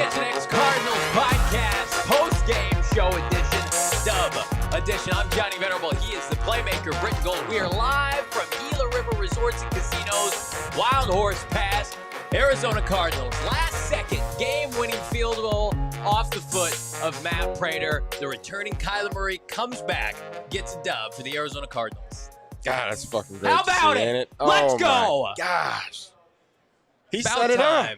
PHNX Cardinals podcast, postgame show edition, dub edition. I'm Johnny Venerable. He is the playmaker, Brittan Gold. We are live from Gila River Resorts and Casinos, Wild Horse Pass, Arizona Cardinals. Last second game-winning field goal off the foot of Matt Prater. The returning Kyler Murray comes back, gets a dub for the Arizona Cardinals. God, that's fucking great. How about it? Let's go. My gosh. He About set it time. up.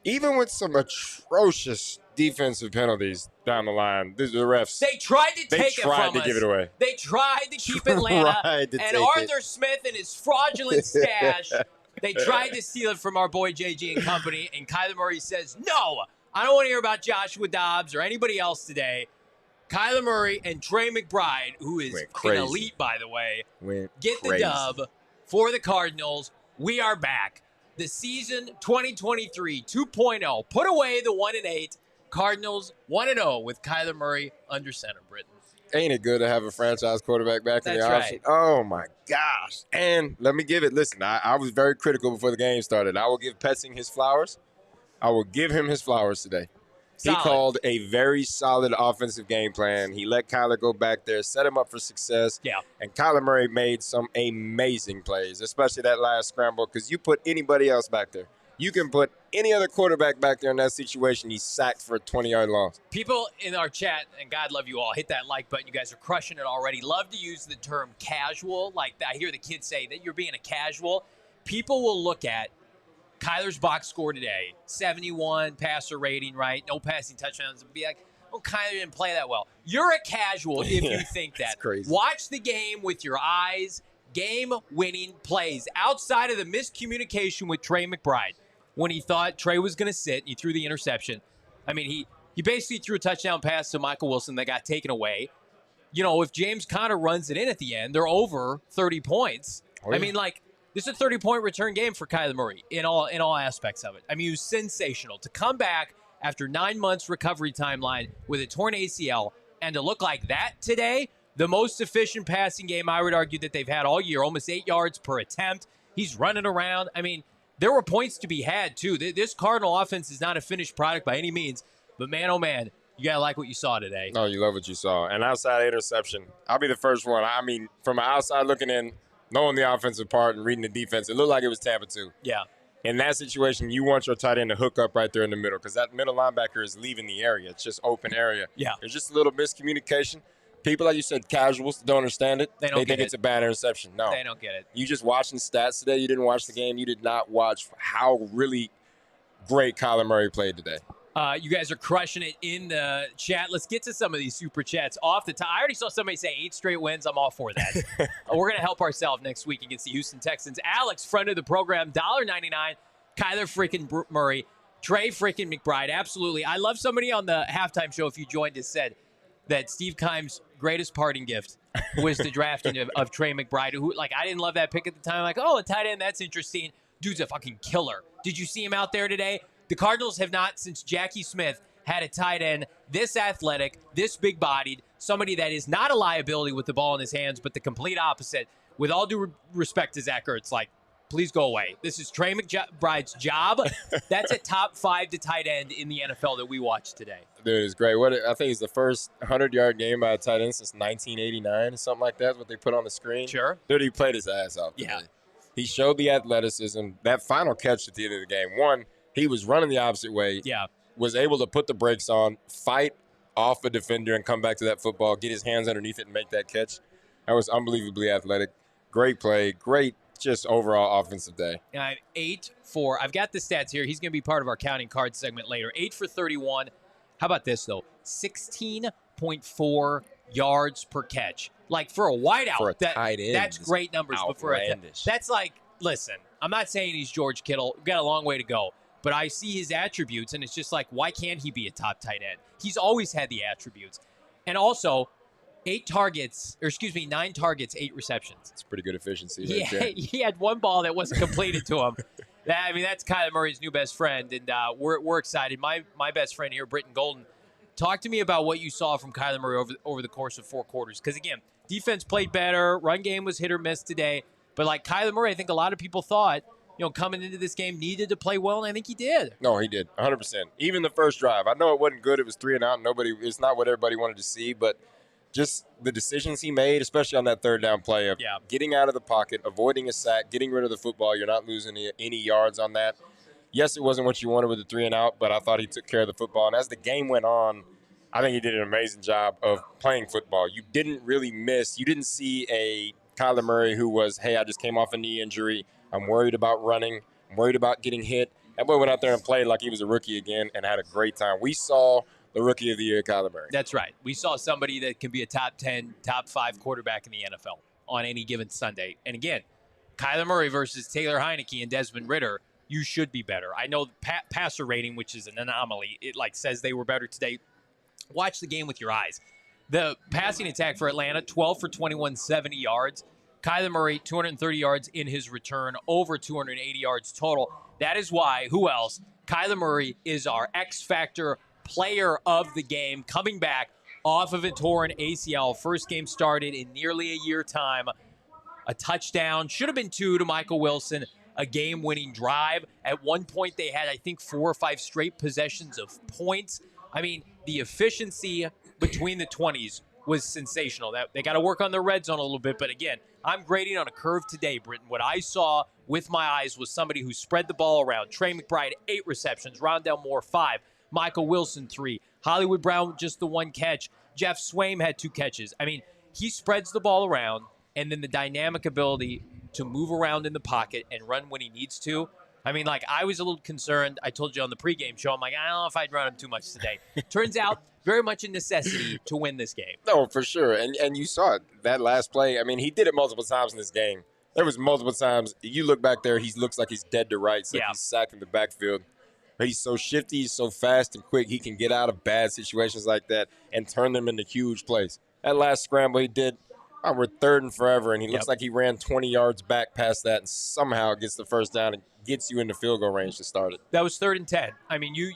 Even with some atrocious defensive penalties down the line, the refs. They tried to take it from us. They tried to give it away. They tried to keep Atlanta. Tried to And take Arthur Smith and his fraudulent stash, they tried to steal it from our boy JG and company. And Kyler Murray says, no, I don't want to hear about Joshua Dobbs or anybody else today. Kyler Murray and Trey McBride, who is an elite, by the way, get the dub for the Cardinals. We are back. The season 2023 2.0. Put away the 1-8. Cardinals 1-0 with Kyler Murray under center, Brittan. Ain't it good to have a franchise quarterback back in the That's option? right. Oh, my gosh. And let me give it, listen, I was very critical before the game started. I will give Petsing his flowers. I will give him his flowers today. Solid. He called a very solid offensive game plan. He let Kyler go back there, set him up for success. Yeah. And Kyler Murray made some amazing plays, especially that last scramble, because you put anybody else back there. You can put any other quarterback back there in that situation. He's sacked for a 20-yard loss. People in our chat, and God love you all, hit that like button. You guys are crushing it already. Love to use the term casual. Like I hear the kids say that you're being a casual. People will look at Kyler's box score today, 71 passer rating, right? No passing touchdowns. And be like, oh, Kyler didn't play that well. You're a casual if you think that. That's crazy. Watch the game with your eyes. Game-winning plays outside of the miscommunication with Trey McBride when he thought Trey was going to sit and he threw the interception. I mean, he basically threw a touchdown pass to Michael Wilson that got taken away. You know, if James Conner runs it in at the end, they're over 30 points. Oh, yeah. I mean, like, this is a 30-point return game for Kyler Murray in all aspects of it. I mean, he was sensational. To come back after 9 months recovery timeline with a torn ACL and to look like that today, the most efficient passing game I would argue that they've had all year, almost 8 yards per attempt. He's running around. I mean, there were points to be had, too. This Cardinal offense is not a finished product by any means, but man, oh man, you got to like what you saw today. No, you love what you saw. And outside interception, I'll be the first one. I mean, from an outside looking in, knowing the offensive part and reading the defense, it looked like it was Tampa 2. Yeah. In that situation, you want your tight end to hook up right there in the middle because that middle linebacker is leaving the area. It's just open area. Yeah. There's just a little miscommunication. People, like you said, casuals, don't understand it. They think it's a bad interception. No. They don't get it. You just watching stats today. You didn't watch the game. You did not watch how really great Kyler Murray played today. You guys are crushing it in the chat. Let's get to some of these super chats off the top. I already saw somebody say 8 straight wins. I'm all for that. We're going to help ourselves next week against the Houston Texans. Alex, friend of the program, $1.99. Kyler freaking Murray. Trey freaking McBride. Absolutely. I love somebody on the halftime show, if you joined us, said that Steve Keim's greatest parting gift was the drafting of Trey McBride, who, like, I didn't love that pick at the time. Like, oh, a tight end, that's interesting. Dude's a fucking killer. Did you see him out there today? The Cardinals have not, since Jackie Smith, had a tight end this athletic, this big-bodied, somebody that is not a liability with the ball in his hands, but the complete opposite. With all due respect to Zach Ertz, like, please go away. This is Trey McBride's job. That's a top 5 to tight end in the NFL that we watched today. Dude, it's great. I think it's the first 100-yard game by a tight end since 1989 or something like that, what they put on the screen. Sure. Dude, he played his ass off today. Yeah. He showed the athleticism. That final catch at the end of the game, one, he was running the opposite way. Yeah. Was able to put the brakes on, fight off a defender and come back to that football, get his hands underneath it and make that catch. That was unbelievably athletic. Great play. Great just overall offensive day. And I'm 8 for, I've got the stats here. He's going to be part of our counting cards segment later. 8 for 31. How about this, though? 16.4 yards per catch. Like, for a wideout, for a tight end, that's great numbers. But for that's like, listen, I'm not saying he's George Kittle. We've got a long way to go. But I see his attributes, and it's just like, why can't he be a top tight end? He's always had the attributes. And also, 9 targets, 8 receptions. It's pretty good efficiency. Yeah, he had one ball that wasn't completed to him. I mean, that's Kyler Murray's new best friend, and we're excited. My best friend here, Brittan Golden, talk to me about what you saw from Kyler Murray over the course of 4 quarters. Because, again, defense played better. Run game was hit or miss today. But like Kyler Murray, I think a lot of people thought coming into this game, needed to play well, and I think he did. No, he did, 100%. Even the first drive. I know it wasn't good. It was 3 and out. It's not what everybody wanted to see, but just the decisions he made, especially on that third down play of getting out of the pocket, avoiding a sack, getting rid of the football. You're not losing any yards on that. Yes, it wasn't what you wanted with the 3 and out, but I thought he took care of the football. And as the game went on, I think he did an amazing job of playing football. You didn't really miss. You didn't see a Kyler Murray who was, hey, I just came off a knee injury. I'm worried about running. I'm worried about getting hit. That boy went out there and played like he was a rookie again and had a great time. We saw the rookie of the year, Kyler Murray. That's right. We saw somebody that can be a top 10, top 5 quarterback in the NFL on any given Sunday. And again, Kyler Murray versus Taylor Heineke and Desmond Ridder, you should be better. I know passer rating, which is an anomaly, it says they were better today. Watch the game with your eyes. The passing attack for Atlanta, 12 for 21, 70 yards. Kyler Murray, 230 yards in his return, over 280 yards total. That is why, who else? Kyler Murray is our X Factor player of the game, coming back off of a torn ACL. First game started in nearly a year time. A touchdown, should have been 2 to Michael Wilson, a game-winning drive. At one point, they had, I think, 4 or 5 straight possessions of points. I mean, the efficiency between the 20s was sensational. They got to work on their red zone a little bit, but again, I'm grading on a curve today, Britton. What I saw with my eyes was somebody who spread the ball around. Trey McBride, 8 receptions. Rondell Moore, 5. Michael Wilson, 3. Hollywood Brown, just the 1 catch. Jeff Swaim had 2 catches. I mean, he spreads the ball around, and then the dynamic ability to move around in the pocket and run when he needs to. I mean, I was a little concerned. I told you on the pregame show, I'm like, I don't know if I'd run him too much today. Turns out, very much a necessity to win this game. No, for sure. And you saw it, that last play. I mean, he did it multiple times in this game. There was multiple times. You look back there, he looks like he's dead to rights, like he's sacked in the backfield. But he's so shifty, he's so fast and quick. He can get out of bad situations like that and turn them into huge plays. That last scramble he did, we're 3rd and forever, and he looks like he ran 20 yards back past that and somehow gets the first down and gets you into field goal range to start it. That was 3rd and 10. I mean, you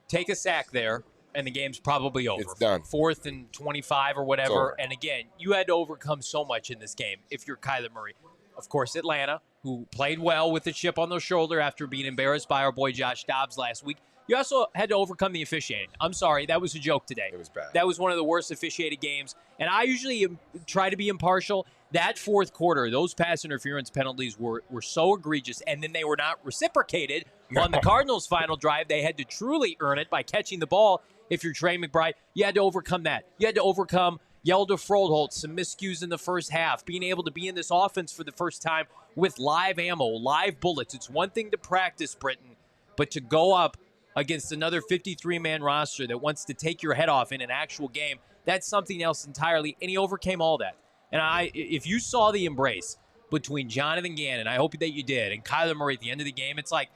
take a sack there, and the game's probably over. It's done. 4th and 25 or whatever. And again, you had to overcome so much in this game if you're Kyler Murray. Of course, Atlanta, who played well with the chip on their shoulder after being embarrassed by our boy Josh Dobbs last week. You also had to overcome the officiating. I'm sorry, that was a joke today. It was bad. That was one of the worst officiated games. And I usually try to be impartial. That 4th quarter, those pass interference penalties were so egregious, and then they were not reciprocated on the Cardinals' final drive. They had to truly earn it by catching the ball. If you're Trey McBride, you had to overcome that. You had to overcome Yelda Froholt, some miscues in the first half, being able to be in this offense for the first time with live ammo, live bullets. It's one thing to practice, Britton, but to go up against another 53-man roster that wants to take your head off in an actual game, that's something else entirely, and he overcame all that. And if you saw the embrace between Jonathan Gannon, I hope that you did, and Kyler Murray at the end of the game, it's like,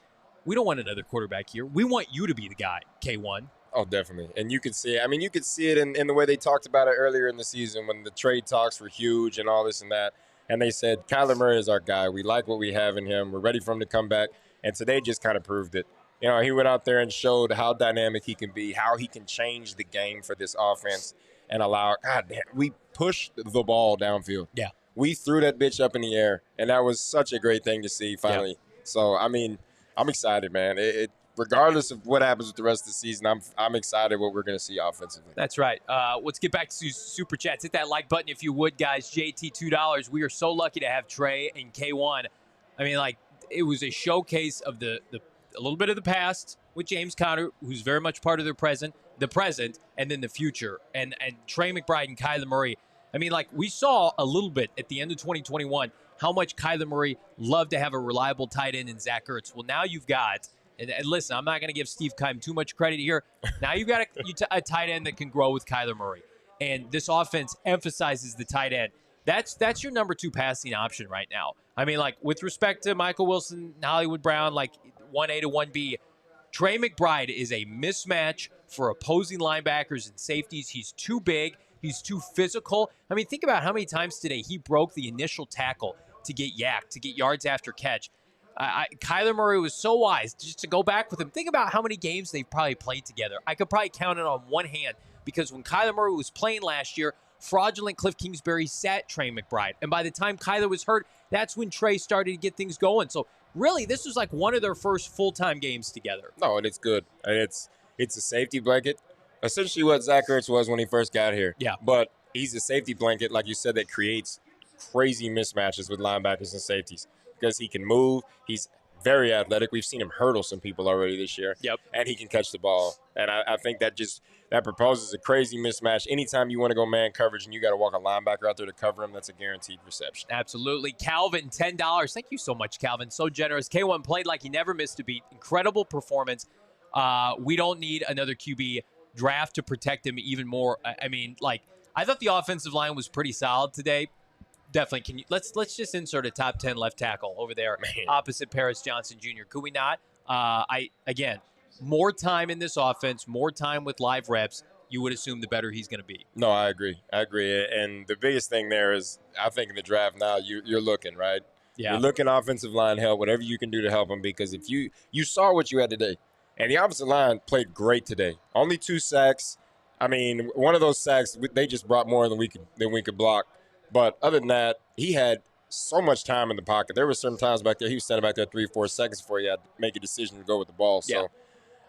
we don't want another quarterback here. We want you to be the guy, K1. Oh, definitely. And you could see it. I mean, you could see it in the way they talked about it earlier in the season when the trade talks were huge and all this and that. And they said, Kyler Murray is our guy. We like what we have in him. We're ready for him to come back. And today just kind of proved it. You know, he went out there and showed how dynamic he can be, how he can change the game for this offense and allow, God damn, we pushed the ball downfield. Yeah. We threw that bitch up in the air, and that was such a great thing to see finally. Yeah. So, I mean, I'm excited, man. Regardless of what happens with the rest of the season, I'm excited what we're going to see offensively. That's right. Let's get back to Super Chats. Hit that like button if you would, guys. JT, $2. We are so lucky to have Trey and K1. I mean, it was a showcase of a little bit of the past with James Conner, who's very much part of the present, and then the future. And Trey McBride and Kyler Murray. I mean, we saw a little bit at the end of 2021 how much Kyler Murray loved to have a reliable tight end in Zach Ertz. Well, now you've got, and listen, I'm not going to give Steve Keim too much credit here. Now you've got a tight end that can grow with Kyler Murray. And this offense emphasizes the tight end. That's your number 2 passing option right now. I mean, with respect to Michael Wilson, Hollywood Brown, 1A to 1B, Trey McBride is a mismatch for opposing linebackers and safeties. He's too big. He's too physical. I mean, think about how many times today he broke the initial tackle to get yacked, to get yards after catch. Kyler Murray was so wise just to go back with him. Think about how many games they've probably played together. I could probably count it on one hand because when Kyler Murray was playing last year, fraudulent Cliff Kingsbury sat Trey McBride. And by the time Kyler was hurt, that's when Trey started to get things going. So really, this was like one of their first full-time games together. No, and it's good. And it's a safety blanket. Essentially what Zach Ertz was when he first got here. Yeah. But he's a safety blanket, like you said, that creates crazy mismatches with linebackers and safeties because he can move. He's very athletic. We've seen him hurdle some people already this year. Yep. And he can catch the ball. And I think that proposes a crazy mismatch. Anytime you want to go man coverage and you got to walk a linebacker out there to cover him, that's a guaranteed reception. Absolutely. Calvin, $10. Thank you so much, Calvin. So generous. K1 played like he never missed a beat. Incredible performance. We don't need another QB draft to protect him even more. I mean, like, I thought the offensive line was pretty solid today. Definitely. Can you let's just insert a top 10 left tackle over there opposite Paris Johnson Jr. Could we not? Again, more time in this offense, more time with live reps, you would assume the better he's going to be. No, I agree. And the biggest thing there is, I think in the draft now, you're looking, right? Yeah. You're looking offensive line help, whatever you can do to help him, because if you saw what you had today, and the offensive line played great today. Only 2 sacks. I mean, one of those sacks, they just brought more than we could block. But other than that, he had so much time in the pocket. There were certain times back there, he was standing back there 3-4 seconds before he had to make a decision to go with the ball. So yeah.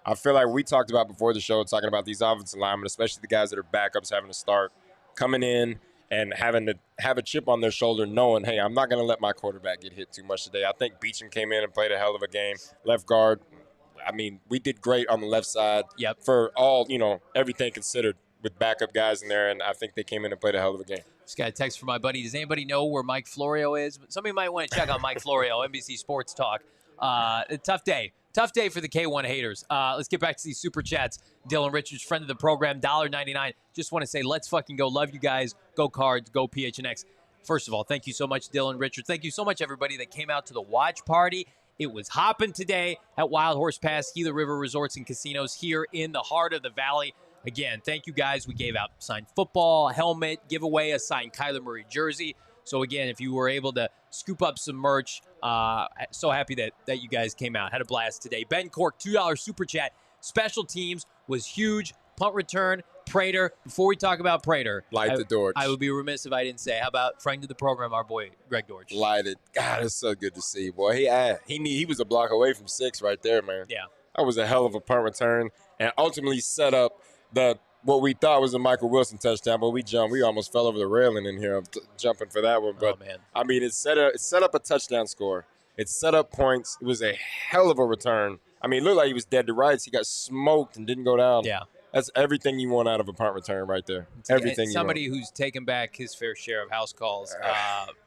I feel like we talked about before the show, talking about these offensive linemen, especially the guys that are backups having to start, coming in and having to have a chip on their shoulder, knowing, hey, I'm not going to let my quarterback get hit too much today. I think Beecham came in and played a hell of a game. Left guard, I mean, we did great on the left side for all, everything considered with backup guys in there, and I think they came in and played a hell of a game. Just got a text from my buddy. Does anybody know where Mike Florio is? Somebody might want to check on Mike Florio, NBC Sports Talk. A tough day. Tough day for the K1 haters. Let's get back to these super chats. Dylan Richards, friend of the program, $1.99. Just want to say, let's fucking go. Love you guys. Go Cards. Go PHNX. First of all, thank you so much, Dylan Richards. Thank you so much, everybody that came out to the watch party. It was hopping today at Wild Horse Pass, Gila River Resorts and Casinos here in the heart of the valley. Again, thank you guys. We gave out signed football, helmet, giveaway, a signed Kyler Murray jersey. So again, if you were able to scoop up some merch, so happy that you guys came out. Had a blast today. Ben Cork, $2 super chat. Special teams was huge. Punt return, Prater. Before we talk about Prater, Light the Dortch. I would be remiss if I didn't say, how about friend of the program, our boy Greg Dortch? Light it. God, it's so good to see, boy. He was a block away from 6 right there, man. Yeah. That was a hell of a punt return and ultimately set up what we thought was a Michael Wilson touchdown, but we jumped. We almost fell over the railing in here jumping for that one. But, man. I mean, it set up a touchdown score. It set up points. It was a hell of a return. I mean, it looked like he was dead to rights. He got smoked and didn't go down. Yeah. That's everything you want out of a punt return right there. Everything somebody you want. who's taken back his fair share of house calls,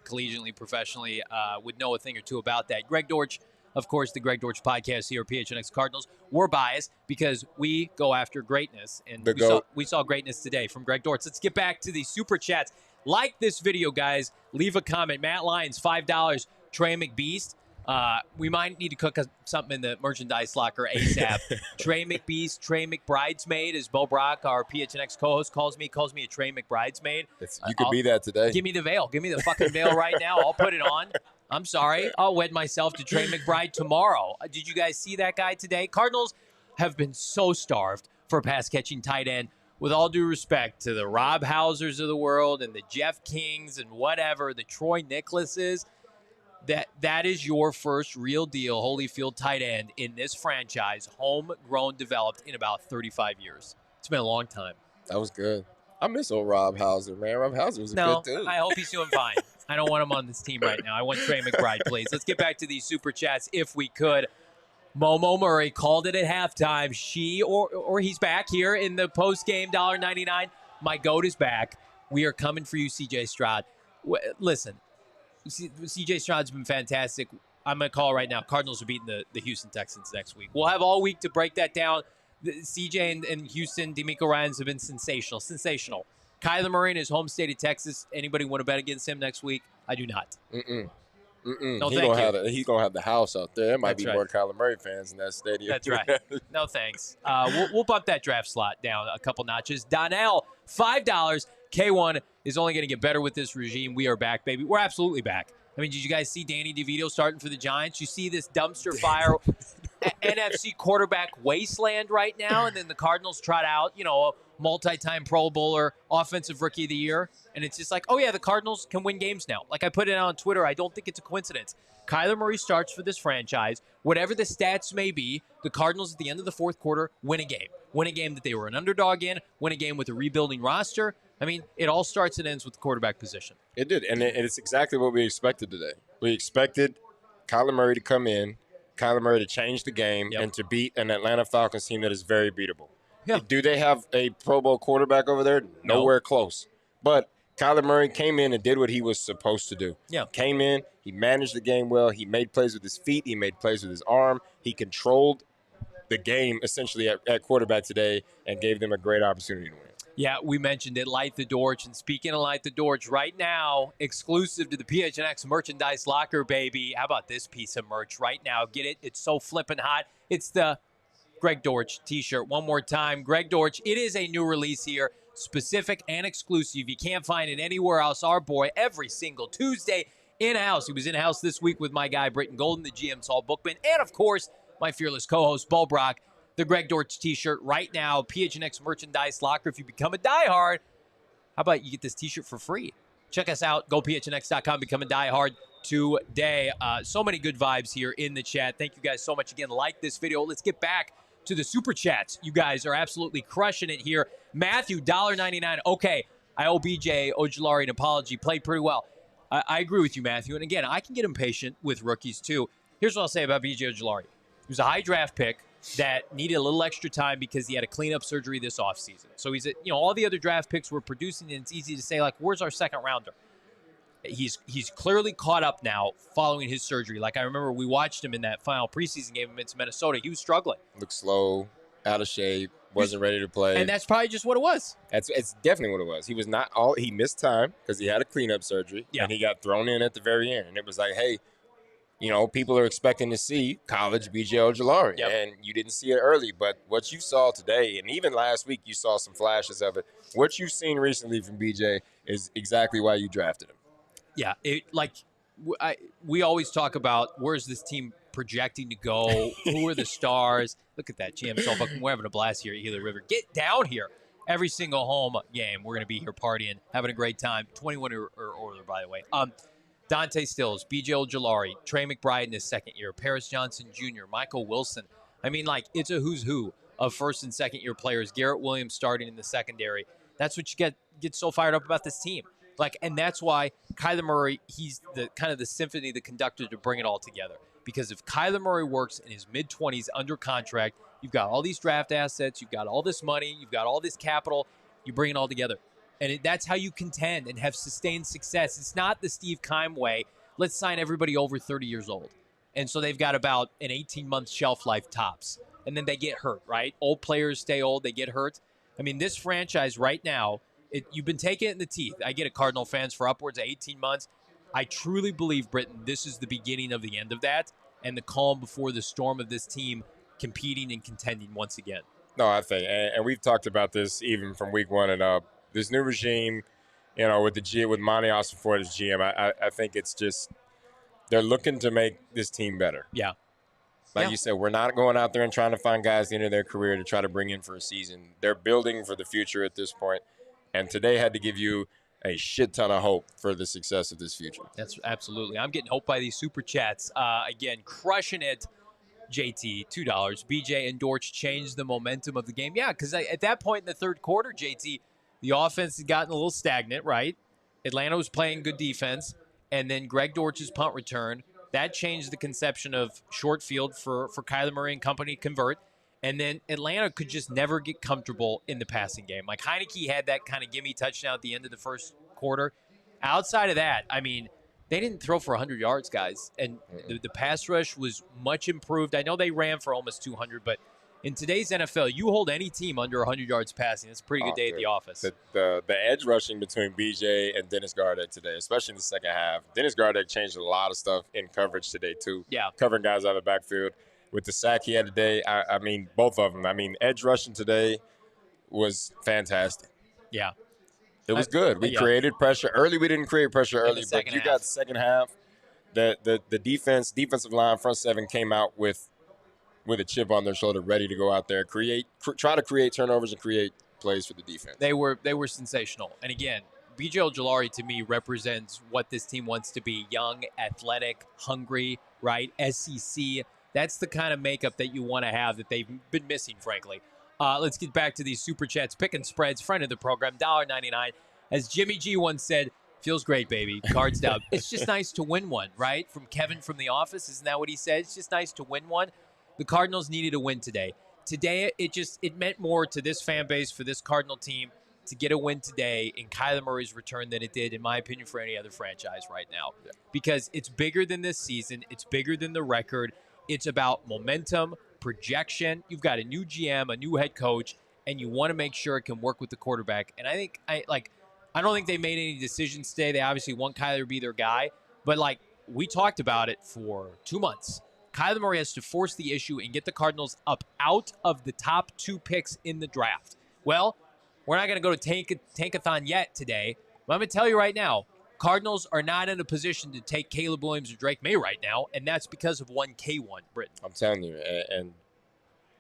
collegiately, professionally, would know a thing or two about that. Greg Dortch, of course, the Greg Dortch podcast here at PHNX Cardinals. We're biased because we go after greatness, and we saw greatness today from Greg Dortch. Let's get back to the super chats. Like this video, guys. Leave a comment. Matt Lyons, $5. Trey McBeast. We might need to cook something in the merchandise locker ASAP. Trey McBeast, Trey McBridesmaid, as Bo Brock, our PHNX co-host, calls me a Trey McBridesmaid. You could be that today. Give me the veil. Give me the fucking veil right now. I'll put it on. I'm sorry. I'll wed myself to Trey McBride tomorrow. Did you guys see that guy today? Cardinals have been so starved for a pass-catching tight end. With all due respect to the Rob Hausers of the world and the Jeff Kings and whatever, the Troy Nicholases, that is your first real deal Holyfield tight end in this franchise, homegrown, developed in about 35 years. It's been a long time. That was good. I miss old Rob Hauser, man. Rob Hauser was a good dude. I hope he's doing fine. I don't want him on this team right now. I want Trey McBride, please. Let's get back to these super chats if we could. Momo Murray called it at halftime. She or he's back here in the post-game $1.99. My GOAT is back. We are coming for you, CJ Stroud. Listen, CJ Stroud's been fantastic. I'm going to call right now. Cardinals are beating the Houston Texans next week. We'll have all week to break that down. CJ and Houston, D'Amico Ryans have been sensational. Sensational. Kyler Murray in his home state of Texas. Anybody want to bet against him next week? I do not. No, he's gonna have the house out there. There might be more Kyler Murray fans in that stadium. That's right. No thanks. We'll bump that draft slot down a couple notches. Donnell, $5. K1 is only going to get better with this regime. We are back, baby. We're absolutely back. I mean, did you guys see Danny DeVito starting for the Giants? You see this dumpster fire NFC quarterback wasteland right now, and then the Cardinals trot out, a multi-time Pro Bowler, Offensive Rookie of the Year, And it's just like, oh, yeah, the Cardinals can win games now. Like I put it on Twitter, I don't think it's a coincidence. Kyler Murray starts for this franchise. Whatever the stats may be, the Cardinals at the end of the fourth quarter win a game. Win a game that they were an underdog in, win a game with a rebuilding roster. I mean, it all starts and ends with the quarterback position. It did, and it's exactly what we expected today. We expected Kyler Murray to come in, Kyler Murray to change the game, and to beat an Atlanta Falcons team that is very beatable. Yeah. Do they have a Pro Bowl quarterback over there? Nowhere close. But Kyler Murray came in and did what he was supposed to do. Yeah. Came in, he managed the game well, he made plays with his feet, he made plays with his arm, he controlled the game essentially at quarterback today and gave them a great opportunity to win. Yeah, we mentioned it, Light the Dorch. And speaking of Light the Dorch, right now, exclusive to the PHNX merchandise locker, baby. How about this piece of merch right now? Get it? It's so flippin' hot. It's the Greg Dortch t-shirt. One more time, Greg Dortch. It is a new release here, specific and exclusive. You can't find it anywhere else. Our boy, every single Tuesday, in-house. He was in-house this week with my guy, Brittan Golden, the GM Saul Bookman, and, of course, my fearless co-host, Bo Brock. The Greg Dortch t-shirt right now, PHNX merchandise locker. If you become a diehard, how about you get this t-shirt for free? Check us out. Go PHNX.com. Become a diehard today. So many good vibes here in the chat. Thank you guys so much again. Like this video. Let's get back to the super chats. You guys are absolutely crushing it here. Matthew, $1.99. Okay, I owe BJ Ojulari an apology. Played pretty well. I agree with you, Matthew. And again, I can get impatient with rookies too. Here's what I'll say about BJ Ojulari. He was a high draft pick that needed a little extra time because he had a cleanup surgery this offseason. So he's, all the other draft picks were producing, and it's easy to say, like, where's our second rounder? He's clearly caught up now following his surgery. Like, I remember we watched him in that final preseason game against Minnesota. He was struggling. Looked slow, out of shape, wasn't ready to play. And that's probably just what it was. It's definitely what it was. He was not all. He missed time because he had a cleanup surgery, and he got thrown in at the very end. And it was like, hey, people are expecting to see college BJ Ojulari, and you didn't see it early. But what you saw today, and even last week, you saw some flashes of it. What you've seen recently from BJ is exactly why you drafted him. Yeah, we always talk about where's this team projecting to go, who are the stars. Look at that, GM Saul Buckman. We're having a blast here at Gila River. Get down here. Every single home game, we're going to be here partying, having a great time. 21 or older, by the way. Dante Stills, BJ Ojulari, Trey McBride in his second year, Paris Johnson Jr., Michael Wilson. I mean, it's a who's who of first and second year players. Garrett Williams starting in the secondary. That's what you get so fired up about this team. And that's why Kyler Murray, he's the kind of the symphony, the conductor to bring it all together. Because if Kyler Murray works in his mid-20s under contract, you've got all these draft assets, you've got all this money, you've got all this capital, you bring it all together. And that's how you contend and have sustained success. It's not the Steve Keim way. Let's sign everybody over 30 years old. And so they've got about an 18-month shelf life tops. And then they get hurt, right? Old players stay old, they get hurt. I mean, this franchise right now, you've been taking it in the teeth. I get it, Cardinal fans, for upwards of 18 months. I truly believe, Brittan, this is the beginning of the end of that and the calm before the storm of this team competing and contending once again. No, I think, and we've talked about this even from week one and up. This new regime, with Monty Ossenfort as GM, I think it's just they're looking to make this team better. Yeah. Like you said, we're not going out there and trying to find guys at the end of their career to try to bring in for a season. They're building for the future at this point. And today had to give you a shit ton of hope for the success of this future. That's absolutely. I'm getting hope by these super chats. Again, crushing it. JT, $2. BJ and Dortch changed the momentum of the game. Yeah, because at that point in the third quarter, JT, the offense had gotten a little stagnant, right? Atlanta was playing good defense. And then Greg Dortch's punt return, that changed the conception of short field for Kyler Murray and company to convert. And then Atlanta could just never get comfortable in the passing game. Like Heineke had that kind of gimme touchdown at the end of the first quarter. Outside of that, I mean, they didn't throw for 100 yards, guys. And the pass rush was much improved. I know they ran for almost 200, but in today's NFL, you hold any team under 100 yards passing. It's a pretty good day at the office. The edge rushing between BJ and Dennis Gardeck today, especially in the second half. Dennis Gardeck changed a lot of stuff in coverage today, too. Yeah. Covering guys out of the backfield. With the sack he had today, I mean, both of them. I mean, edge rushing today was fantastic. Yeah. It was good. We created pressure. Early, we didn't create pressure early, but you got the second half. The defensive line, front seven came out with a chip on their shoulder, ready to go out there, try to create turnovers and create plays for the defense. They were sensational. And again, BJ Ojulari to me represents what this team wants to be: young, athletic, hungry, right? SEC. That's the kind of makeup that you want to have that they've been missing, frankly. Let's get back to these super chats. Picking spreads, friend of the program, $1.99. As Jimmy G once said, feels great, baby. Cards down. It's just nice to win one, right? From Kevin from The Office. Isn't that what he said? It's just nice to win one. The Cardinals needed a win today. Today, it meant more to this fan base, for this Cardinal team, to get a win today in Kyler Murray's return than it did, in my opinion, for any other franchise right now. Yeah. Because it's bigger than this season. It's bigger than the record. It's about momentum, projection. You've got a new GM, a new head coach, and you want to make sure it can work with the quarterback. And I don't think they made any decisions today. They obviously want Kyler to be their guy. But, we talked about it for 2 months. Kyler Murray has to force the issue and get the Cardinals up out of the top 2 picks in the draft. Well, we're not going to go to Tankathon yet today, but I'm going to tell you right now, Cardinals are not in a position to take Caleb Williams or Drake May right now, and that's because of 1K1, Brittan. I'm telling you, and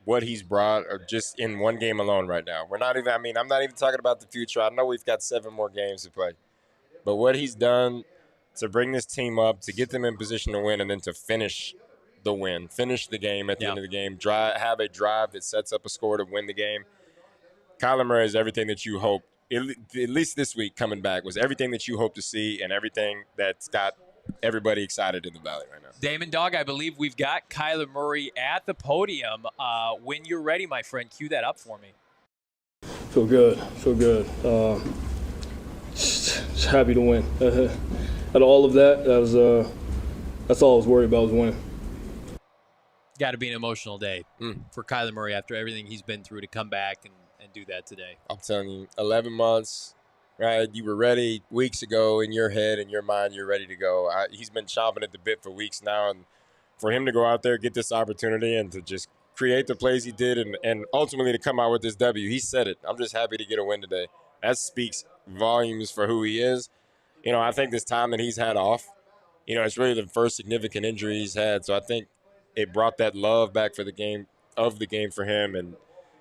what he's brought are just in one game alone right now. I'm not even talking about the future. I know we've got 7 more games to play, but what he's done to bring this team up, to get them in position to win, and then to finish the win, finish the game at the end of the game, have a drive that sets up a score to win the game. Kyler Murray is everything that you hope, at least this week coming back, was everything that you hope to see and everything that's got everybody excited in the Valley right now. Damon Dog, I believe we've got Kyler Murray at the podium. When you're ready, my friend, cue that up for me. Feel good. Just happy to win. Out of all of that, that's all I was worried about, was winning. Got to be an emotional day for Kyler Murray after everything he's been through to come back and do that today. I'm telling you, 11 months, right? You were ready weeks ago in your head, in your mind, you're ready to go. He's been chomping at the bit for weeks now, and for him to go out there, get this opportunity, and to just create the plays he did and ultimately to come out with this W. He said it. I'm just happy to get a win today. That speaks volumes for who he is. I think this time that he's had off, it's really the first significant injury he's had, so I think it brought that love back for the game for him, and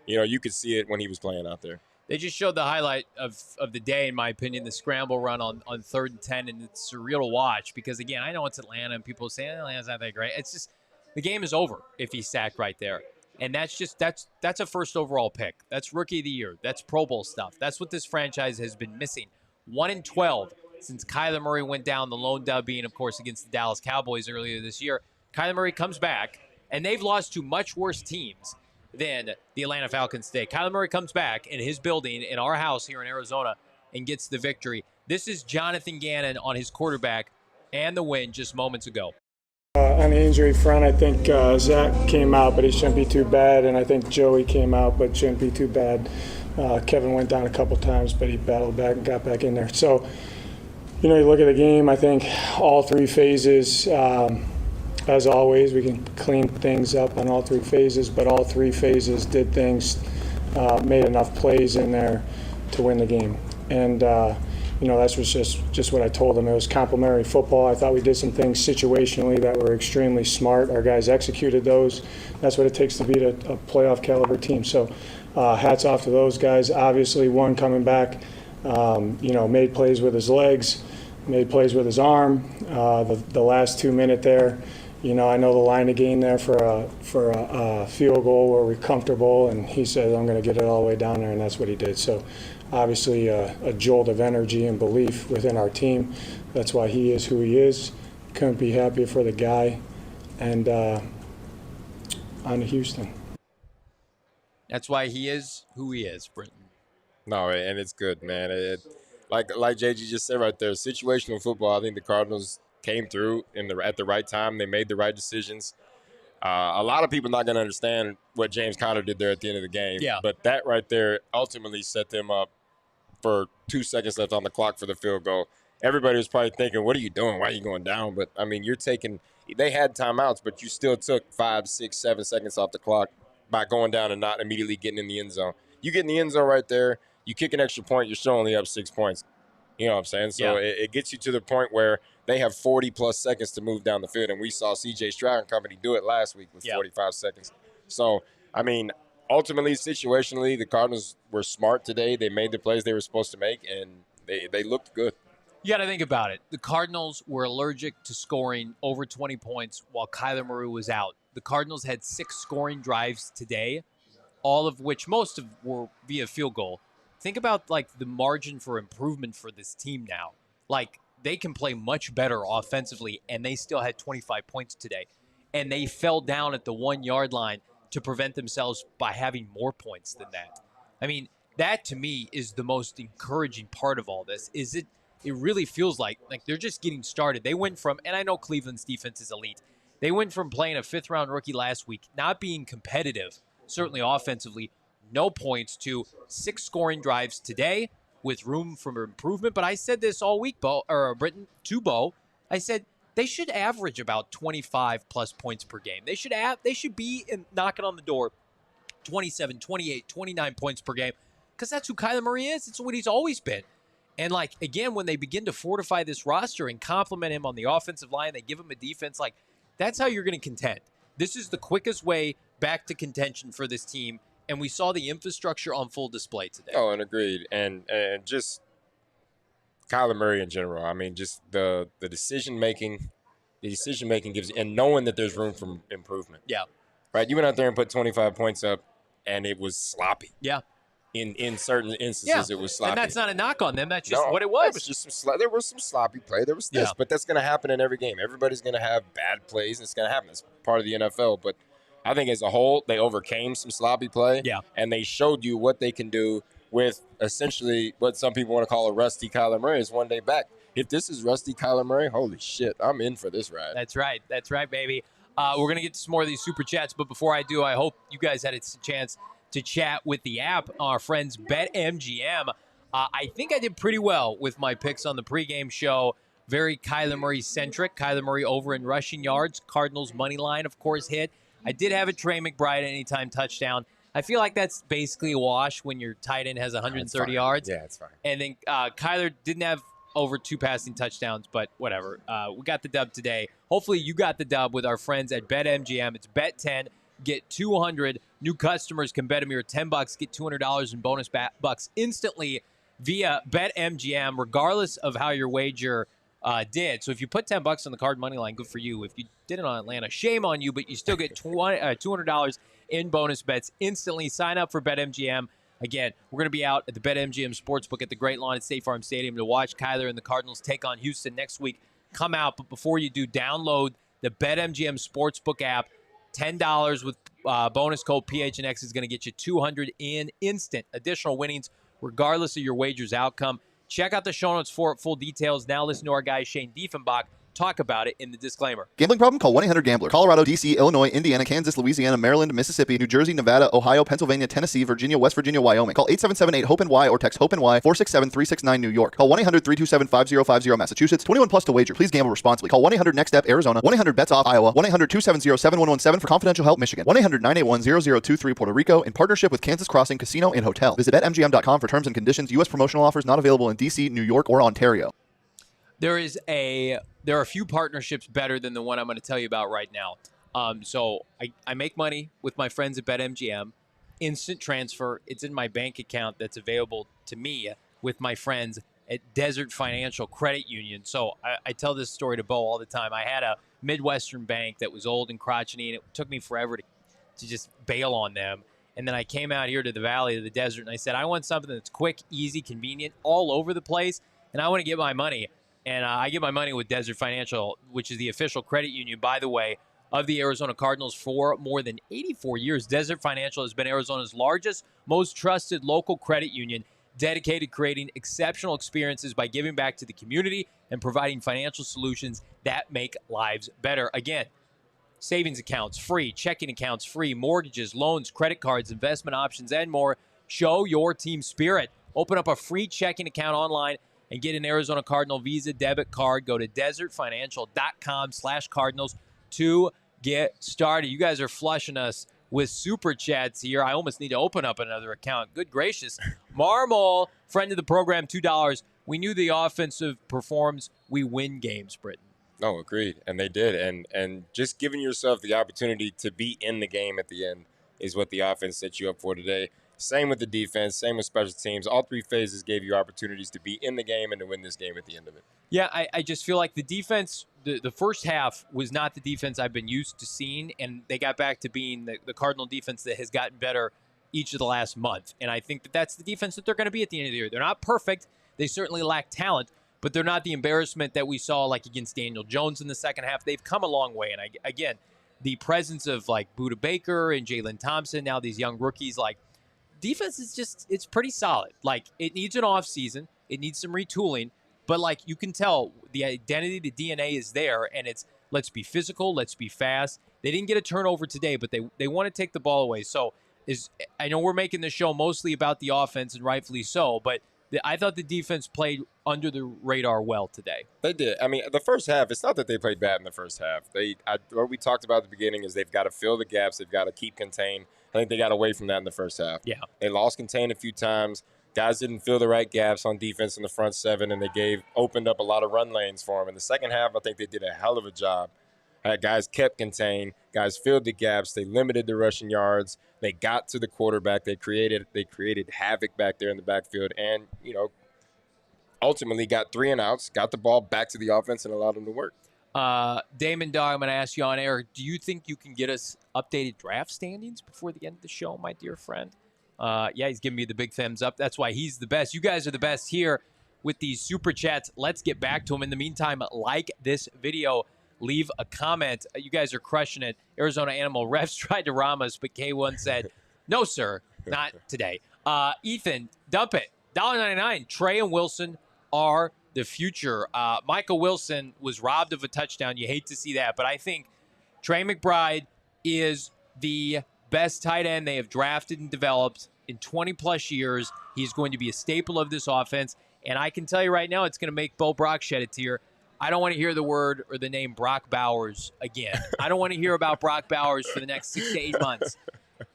you could see it when he was playing out there. They just showed the highlight of the day, in my opinion, the scramble run on 3rd and 10, and it's surreal to watch because, again, I know it's Atlanta, and people say Atlanta's not that great. It's just the game is over if he's sacked right there, and that's a first overall pick. That's Rookie of the Year. That's Pro Bowl stuff. That's what this franchise has been missing. 1-12 since Kyler Murray went down, the lone dub being, of course, against the Dallas Cowboys earlier this year. Kyler Murray comes back, and they've lost to much worse teams than the Atlanta Falcons today. Kyler Murray comes back in his building, in our house here in Arizona, and gets the victory. This is Jonathan Gannon on his quarterback and the win just moments ago. On the injury front, I think Zach came out, but he shouldn't be too bad, and I think Joey came out, but shouldn't be too bad. Kevin went down a couple times, but he battled back and got back in there. So, you look at the game, I think all 3 phases, as always, we can clean things up on all 3 phases, but all 3 phases did things, made enough plays in there to win the game. And, that was just what I told them. It was complimentary football. I thought we did some things situationally that were extremely smart. Our guys executed those. That's what it takes to beat a playoff caliber team. So hats off to those guys. Obviously, one coming back, made plays with his legs, made plays with his arm. The last 2 minute there, I know the line of game there for a field goal where we're comfortable, and he said, I'm going to get it all the way down there, and that's what he did. So obviously a jolt of energy and belief within our team. That's why he is who he is. Couldn't be happier for the guy. And on to Houston. That's why he is who he is, Brittan. No, and it's good, man. Like JG just said right there, situational football, I think the Cardinals came through at the right time. They made the right decisions. A lot of people not going to understand what James Conner did there at the end of the game. Yeah. But that right there ultimately set them up for 2 seconds left on the clock for the field goal. Everybody was probably thinking, what are you doing? Why are you going down? But, they had timeouts, but you still took 5, 6, 7 seconds off the clock by going down and not immediately getting in the end zone. You get in the end zone right there, you kick an extra point, you're still only up 6 points. You know what I'm saying? So it gets you to the point where they have 40-plus seconds to move down the field, and we saw C.J. Stroud and company do it last week with 45 seconds. So, ultimately, situationally, the Cardinals were smart today. They made the plays they were supposed to make, and they looked good. You got to think about it. The Cardinals were allergic to scoring over 20 points while Kyler Murray was out. The Cardinals had 6 scoring drives today, all of which most of were via field goal. Think about like the margin for improvement for this team now. Like they can play much better offensively, and they still had 25 points today. And they fell down at the 1-yard line to prevent themselves by having more points than that. I mean, that to me is the most encouraging part of all this. Is it really feels like they're just getting started. They went from, and I know Cleveland's defense is elite, they went from playing a 5th-round rookie last week, not being competitive, certainly offensively, no points, to 6 scoring drives today with room for improvement. But I said this all week, Brittan, to Bo. I said they should average about 25-plus points per game. They should be knocking on the door 27, 28, 29 points per game because that's who Kyler Murray is. It's what he's always been. And, like, again, when they begin to fortify this roster and compliment him on the offensive line, they give him a defense, like, that's how you're going to contend. This is the quickest way back to contention for this team, and we saw the infrastructure on full display today. Oh, and agreed. And just Kyler Murray in general. I mean, just the decision-making gives – and knowing that there's room for improvement. Yeah. Right? You went out there and put 25 points up, and it was sloppy. Yeah. In certain instances, it was sloppy. And that's not a knock on them. That's just what it was. It was just there was some sloppy play. There was this, but that's going to happen in every game. Everybody's going to have bad plays, and it's going to happen. It's part of the NFL. But I think as a whole, they overcame some sloppy play, and they showed you what they can do with essentially what some people want to call a rusty Kyler Murray is one day back. If this is rusty Kyler Murray, holy shit, I'm in for this ride. That's right. That's right, baby. We're going to get to some more of these Super Chats, but before I do, I hope you guys had a chance to chat with the app, our friends BetMGM. I think I did pretty well with my picks on the pregame show. Very Kyler Murray-centric. Kyler Murray over in rushing yards. Cardinals money line, of course, hit. I did have a Trey McBride anytime touchdown. I feel like that's basically a wash when your tight end has 130 yards. Yeah, it's fine. And then Kyler didn't have over 2 passing touchdowns, but whatever. We got the dub today. Hopefully you got the dub with our friends at BetMGM. It's Bet 10. Get 200. New customers can bet a mere $10. Get $200 in bonus bucks instantly via BetMGM, regardless of how your wager did. So if you put $10 on the Card money line, good for you. If you did it on Atlanta, shame on you, but you still get $200 in bonus bets instantly. Sign up for BetMGM. Again, we're going to be out at the BetMGM Sportsbook at the Great Lawn at State Farm Stadium to watch Kyler and the Cardinals take on Houston next week. Come out, but before you do, download the BetMGM Sportsbook app. $10 with bonus code PHNX is going to get you $200 in instant additional winnings, regardless of your wager's outcome. Check out the show notes for full details. Now listen to our guy Shane Diefenbach talk about it in the disclaimer. Gambling problem? Call 1-800-GAMBLER. Colorado, D.C., Illinois, Indiana, Kansas, Louisiana, Maryland, Mississippi, New Jersey, Nevada, Ohio, Pennsylvania, Tennessee, Virginia, West Virginia, Wyoming. Call 877-8-HOPE-NY or text HOPE-NY 467-369 New York. Call 1-800-327-5050 Massachusetts. 21 plus to wager. Please gamble responsibly. Call 1-800-NEXT-STEP Arizona. 1-800-BETS-OFF Iowa. 1-800-270-7117 for confidential help Michigan. 1-800-981-0023 Puerto Rico in partnership with Kansas Crossing Casino and Hotel. Visit BetMGM.com for terms and conditions. U.S. promotional offers not available in D.C., New York, or Ontario. There are a few partnerships better than the one I'm going to tell you about right now. So I make money with my friends at BetMGM. Instant transfer. It's in my bank account that's available to me with my friends at Desert Financial Credit Union. So I tell this story to Bo all the time. I had a Midwestern bank that was old and crotchety, and it took me forever to just bail on them. And then I came out here to the valley of the desert, and I said, I want something that's quick, easy, convenient, all over the place, and I want to get my money. And I get my money with Desert Financial, which is the official credit union, by the way, of the Arizona Cardinals for more than 84 years. Desert Financial has been Arizona's largest, most trusted local credit union, dedicated to creating exceptional experiences by giving back to the community and providing financial solutions that make lives better. Again, savings accounts free, checking accounts free, mortgages, loans, credit cards, investment options, and more. Show your team spirit. Open up a free checking account online and get an Arizona Cardinal Visa debit card. Go to desertfinancial.com/Cardinals to get started. You guys are flushing us with super chats here. I almost need to open up another account. Good gracious. Marmol, friend of the program, $2. We knew the offensive performs. We win games, Brittan. No, agreed. And they did. And just giving yourself the opportunity to be in the game at the end is what the offense set you up for today. Same with the defense, same with special teams. All three phases gave you opportunities to be in the game and to win this game at the end of it. Yeah, I just feel like the defense, the first half was not the defense I've been used to seeing, and they got back to being the Cardinal defense that has gotten better each of the last month. And I think that that's the defense that they're going to be at the end of the year. They're not perfect. They certainly lack talent, but they're not the embarrassment that we saw like against Daniel Jones in the second half. They've come a long way. And again, the presence of like Budda Baker and Jalen Thompson, now these young rookies, like defense is just, it's pretty solid. Like it needs an off season. It needs some retooling, but like you can tell the identity, the DNA is there, and it's let's be physical, let's be fast. They didn't get a turnover today, but they want to take the ball away. So I know we're making the show mostly about the offense, and rightfully so, but I thought the defense played under the radar well today. They did. I mean, the first half, it's not that they played bad in the first half. What we talked about at the beginning is they've got to fill the gaps. They've got to keep contained. I think they got away from that in the first half. Yeah. They lost contain a few times. Guys didn't fill the right gaps on defense in the front seven, and they opened up a lot of run lanes for them. In the second half, I think they did a hell of a job. Guys kept contained. Guys filled the gaps. They limited the rushing yards. They got to the quarterback. They created havoc back there in the backfield, and ultimately got 3 and outs, got the ball back to the offense, and allowed them to work. Damon Dog, I'm going to ask you on air, do you think you can get us updated draft standings before the end of the show, my dear friend? Yeah, he's giving me the big thumbs up. That's why he's the best. You guys are the best here with these super chats. Let's get back to him. In the meantime, like this video. Leave a comment. You guys are crushing it. Arizona Animal Refs tried to ram us, but K1 said, no, sir, not today. Ethan, dump it. $1.99. Trey and Wilson are the future. Michael Wilson was robbed of a touchdown. You hate to see that, but I think Trey McBride is the best tight end they have drafted and developed in 20-plus years. He's going to be a staple of this offense, and I can tell you right now it's going to make Bo Brock shed a tear. I don't want to hear the word or the name Brock Bowers again. I don't want to hear about Brock Bowers for the next 6 to 8 months.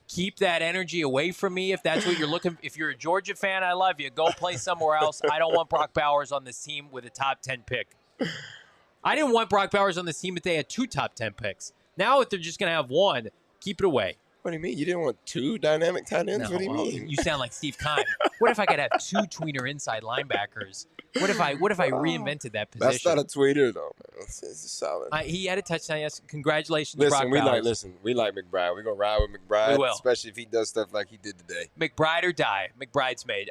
Keep that energy away from me if that's what you're looking for. If you're a Georgia fan, I love you. Go play somewhere else. I don't want Brock Bowers on this team with a top 10 pick. I didn't want Brock Bowers on this team if they had 2 top 10 picks. Now if they're just going to have 1, keep it away. What do you mean? You didn't want 2 dynamic tight ends? No, what do you mean? You sound like Steve Keim. What if I could have 2 tweener inside linebackers? What if I reinvented that position? That's not a tweeter, though, man. It's solid. He had a touchdown, yes. Congratulations, Brock Bowers. We like McBride. We're going to ride with McBride, We will. especially if he does stuff like he did today. McBride or die. McBride's made.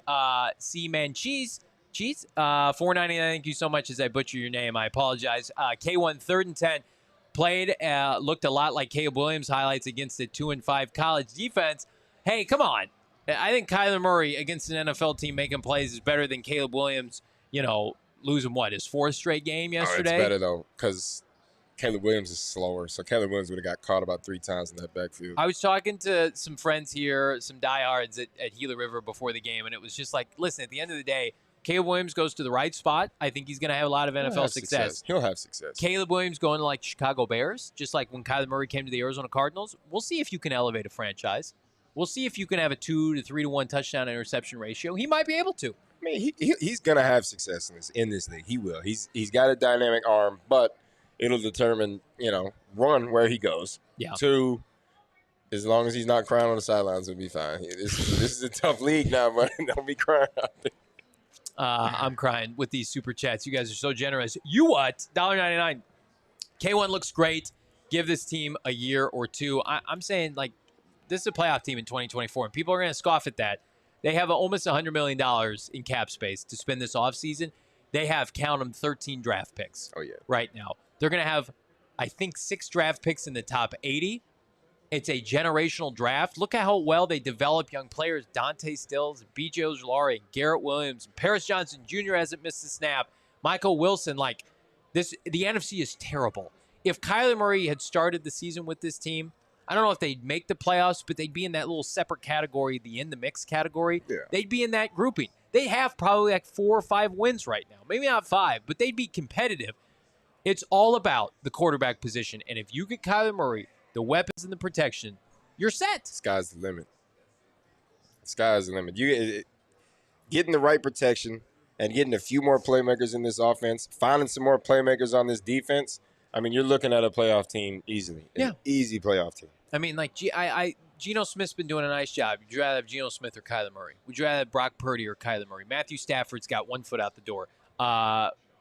C-Man Cheese, 4.99. Thank you so much as I butcher your name. I apologize. K1, 3rd and 10. Played, looked a lot like Caleb Williams highlights against a 2-5 college defense. Hey, come on. I think Kyler Murray against an NFL team making plays is better than Caleb Williams, losing his 4th straight game yesterday. Oh, it's better, though, because Caleb Williams is slower. So Caleb Williams would have got caught about 3 times in that backfield. I was talking to some friends here, some diehards at Gila River before the game, and it was just like, listen, at the end of the day, Caleb Williams goes to the right spot. I think he's going to have a lot of NFL success. He'll have success. Caleb Williams going to like Chicago Bears, just like when Kyler Murray came to the Arizona Cardinals. We'll see if you can elevate a franchise. We'll see if you can have a 2 to 3 to 1 touchdown interception ratio. He might be able to. I mean, he's going to have success in this league. He will. He's got a dynamic arm, but it'll determine, 1, where he goes. Yeah. 2, as long as he's not crying on the sidelines, it'll be fine. This is a tough league now, but don't be crying out there. I'm crying with these super chats. You guys are so generous. You what? $1.99. K1 looks great. Give this team a year or 2. I'm saying, this is a playoff team in 2024, and people are going to scoff at that. They have almost $100 million in cap space to spend this offseason. They have, count them, 13 draft picks right now. They're going to have, I think, 6 draft picks in the top 80. It's a generational draft. Look at how well they develop young players. Dante Stills, BJ Ojulari, Garrett Williams. Paris Johnson Jr. hasn't missed a snap. Michael Wilson, the NFC is terrible. If Kyler Murray had started the season with this team, I don't know if they'd make the playoffs, but they'd be in that little separate category, the in the mix category. Yeah. They'd be in that grouping. They have probably 4 or 5 wins right now. Maybe not 5, but they'd be competitive. It's all about the quarterback position. And if you get Kyler Murray, the weapons and the protection, you're set. Sky's the limit. Sky's the limit. You getting the right protection and getting a few more playmakers in this offense, finding some more playmakers on this defense. I mean, you're looking at a playoff team easily. An easy playoff team. I mean, Geno Smith's been doing a nice job. Would you rather have Geno Smith or Kyler Murray? Would you rather have Brock Purdy or Kyler Murray? Matthew Stafford's got one foot out the door.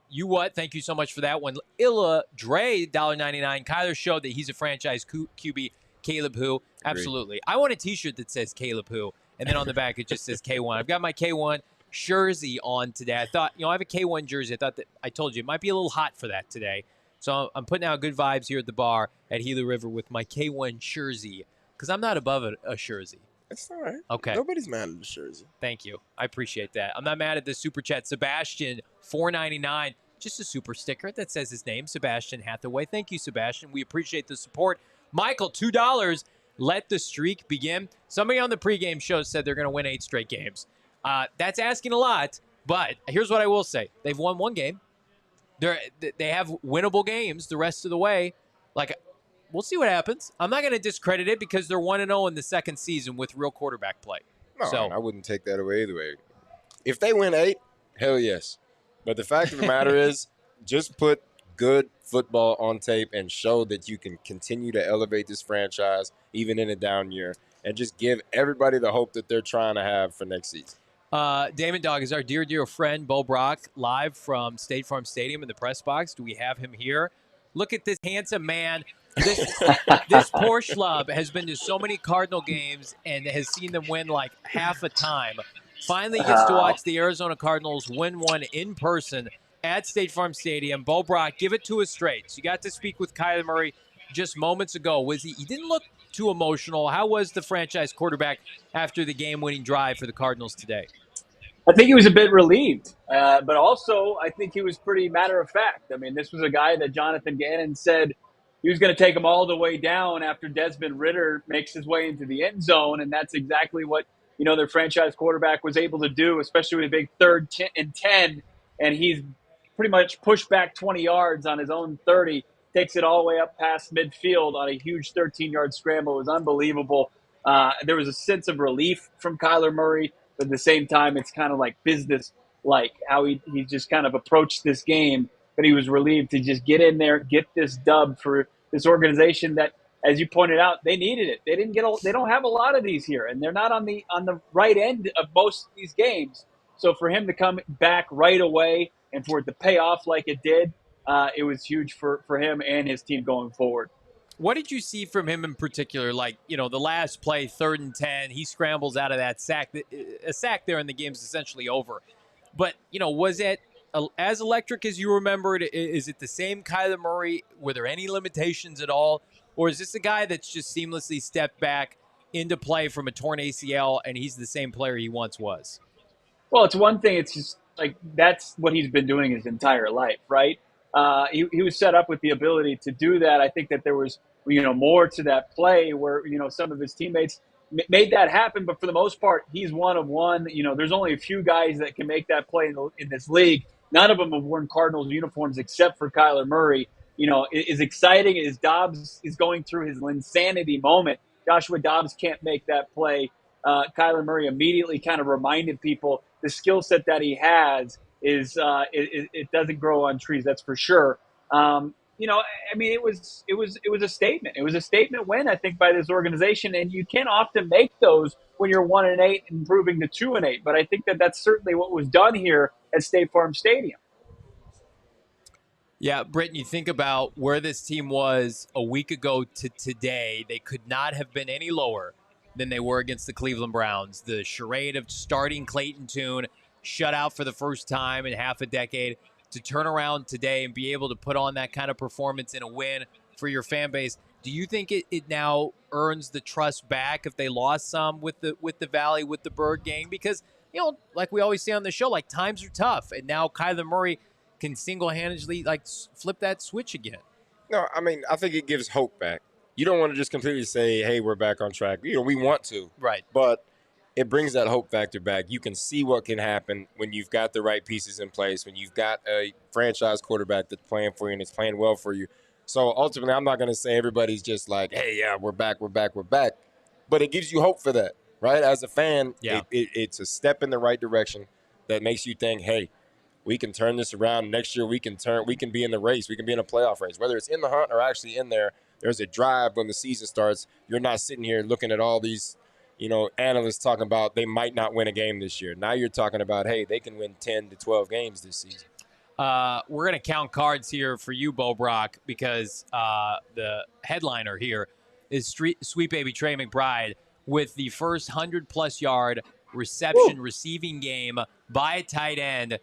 You what? Thank you so much for that one. Illa Dre, $1.99. Kyler showed that he's a franchise QB. Caleb who? Absolutely. I want a T-shirt that says Caleb who, and then on the back it just says K1. I've got my K1 jersey on today. I thought, I have a K1 jersey. I told you it might be a little hot for that today. So I'm putting out good vibes here at the bar at Gila River with my K1 jersey because I'm not above a jersey. That's all right. Okay. Nobody's mad at the jersey. Thank you. I appreciate that. I'm not mad at the super chat. Sebastian, $4.99. Just a super sticker that says his name, Sebastian Hathaway. Thank you, Sebastian. We appreciate the support. Michael, $2. Let the streak begin. Somebody on the pregame show said they're going to win 8 straight games. That's asking a lot, but here's what I will say. They've won one game. They have winnable games the rest of the way. We'll see what happens. I'm not going to discredit it because they're 1-0 in the second season with real quarterback play. No, I wouldn't take that away either way. If they win 8, hell yes. But the fact of the matter is, just put good football on tape and show that you can continue to elevate this franchise even in a down year and just give everybody the hope that they're trying to have for next season. Damon Dog is our dear friend, Bo Brock, live from State Farm Stadium in the press box. Do we have him here? Look at this handsome man. This poor schlub has been to so many Cardinal games and has seen them win like half a time. Finally gets to watch the Arizona Cardinals win one in person at State Farm Stadium. Bo Brock, give it to us straight. So you got to speak with Kyler Murray just moments ago. He didn't look too emotional. How was the franchise quarterback after the game-winning drive for the Cardinals today? I think he was a bit relieved, but also I think he was pretty matter-of-fact. I mean, this was a guy that Jonathan Gannon said he was going to take him all the way down after Desmond Ridder makes his way into the end zone, and that's exactly what their franchise quarterback was able to do, especially with a big 3rd and 10, and he's pretty much pushed back 20 yards on his own 30, takes it all the way up past midfield on a huge 13-yard scramble. It was unbelievable. There was a sense of relief from Kyler Murray, but at the same time, it's kind of like business-like, how he just kind of approached this game, but he was relieved to just get in there, get this dub for this organization that, as you pointed out, they needed it. They don't have a lot of these here, and they're not on the right end of most of these games. So for him to come back right away and for it to pay off like it did, it was huge for him and his team going forward. What did you see from him in particular? The last play, 3rd and 10, he scrambles out of that sack. A sack there and the game's essentially over. But, was it as electric as you remembered? Is it the same Kyler Murray? Were there any limitations at all? Or is this a guy that's just seamlessly stepped back into play from a torn ACL and he's the same player he once was? Well, it's one thing. It's just that's what he's been doing his entire life, right? He was set up with the ability to do that. I think that there was, more to that play where, some of his teammates made that happen. But for the most part, he's one of one. There's only a few guys that can make that play in this league. None of them have worn Cardinals uniforms except for Kyler Murray. As exciting as Dobbs is going through his insanity moment, Joshua Dobbs can't make that play. Kyler Murray immediately kind of reminded people the skill set that he has is it doesn't grow on trees. That's for sure. It was a statement. It was a statement win, I think, by this organization, and you can't often make those when you're 1-8 and improving to 2-8. But I think that that's certainly what was done here at State Farm Stadium. Yeah, Brittan, you think about where this team was a week ago to today. They could not have been any lower than they were against the Cleveland Browns. The charade of starting Clayton Tune, shut out for the first time in half a decade, to turn around today and be able to put on that kind of performance in a win for your fan base. Do you think it now earns the trust back if they lost some with the Valley, with the Bird gang? Because, like we always say on the show, times are tough. And now Kyler Murray can single-handedly flip that switch again. No, I think it gives hope back. You don't want to just completely say, hey, we're back on track. We want to. Right. But it brings that hope factor back. You can see what can happen when you've got the right pieces in place, when you've got a franchise quarterback that's playing for you and it's playing well for you. So ultimately, I'm not going to say everybody's just like, hey, yeah, we're back. But it gives you hope for that, right? As a fan, it's a step in the right direction that makes you think, hey, we can turn this around. Next year, we can be in the race. We can be in a playoff race. Whether it's in the hunt or actually in there, there's a drive when the season starts, you're not sitting here looking at all these, analysts talking about they might not win a game this year. Now you're talking about, hey, they can win 10 to 12 games this season. We're going to count cards here for you, Bo Brock, because the headliner here is Sweet Baby Trey McBride with the first 100-plus yard receiving game by a tight end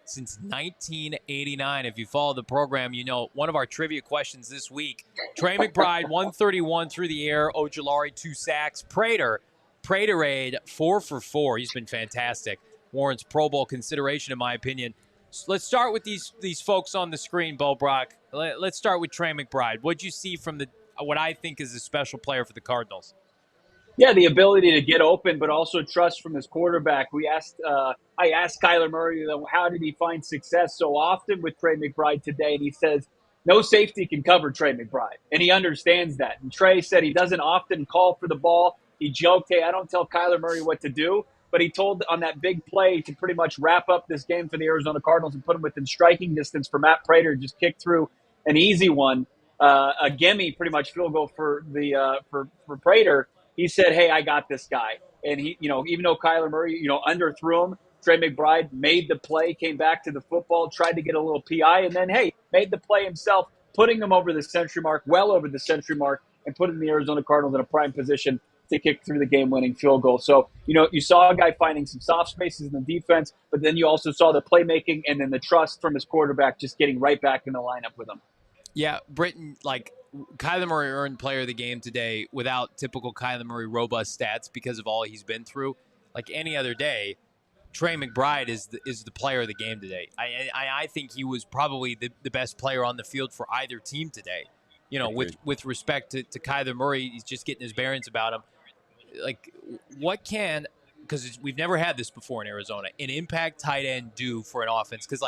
since 1989. If you follow the program, one of our trivia questions this week, Trey McBride, 131 through the air, Ojulari, 2 sacks, Praterade, 4 for 4. He's been fantastic. Warrants Pro Bowl consideration, in my opinion. So let's start with these folks on the screen, Bo Brock. Let's start with Trey McBride. What'd you see from what I think is a special player for the Cardinals? Yeah, the ability to get open, but also trust from his quarterback. I asked Kyler Murray, how did he find success so often with Trey McBride today? And he says, no safety can cover Trey McBride. And he understands that. And Trey said he doesn't often call for the ball. He joked, hey, I don't tell Kyler Murray what to do. But he told on that big play to pretty much wrap up this game for the Arizona Cardinals and put him within striking distance for Matt Prater, just kicked through an easy one, a gimme, pretty much field goal for for Prater. He said, hey, I got this guy. And he, even though Kyler Murray, underthrew him, Trey McBride made the play, came back to the football, tried to get a little PI, and then, hey, made the play himself, putting him over the century mark, well over the century mark, and putting the Arizona Cardinals in a prime position to kick through the game-winning field goal. So, you saw a guy finding some soft spaces in the defense, but then you also saw the playmaking and then the trust from his quarterback just getting right back in the lineup with him. Yeah, Brittan, Kyler Murray earned player of the game today without typical Kyler Murray robust stats because of all he's been through. Like any other day, Trey McBride is the player of the game today. I think he was probably the best player on the field for either team today. With respect to Kyler Murray, he's just getting his bearings about him. Because we've never had this before in Arizona, an impact tight end do for an offense? Because,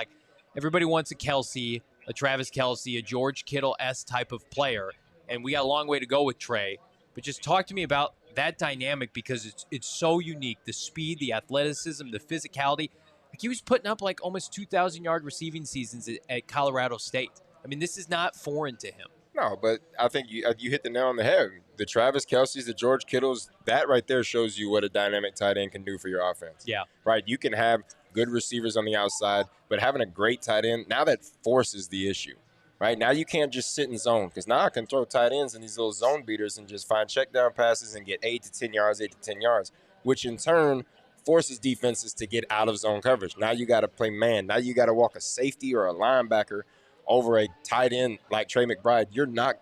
everybody wants a Kelce, a Travis Kelce, a George Kittle-esque type of player, and we got a long way to go with Trey. But just talk to me about that dynamic because it's so unique. The speed, the athleticism, the physicality. He was putting up almost 2,000-yard receiving seasons at Colorado State. I mean, this is not foreign to him. No, but I think you hit the nail on the head. The Travis Kelce's, the George Kittles, that right there shows you what a dynamic tight end can do for your offense. Yeah. Right? You can have good receivers on the outside, but having a great tight end, now that forces the issue. Right? Now you can't just sit in zone because now I can throw tight ends in these little zone beaters and just find check down passes and get 8 to 10 yards, which in turn forces defenses to get out of zone coverage. Now you got to play man. Now you got to walk a safety or a linebacker over a tight end like Trey McBride.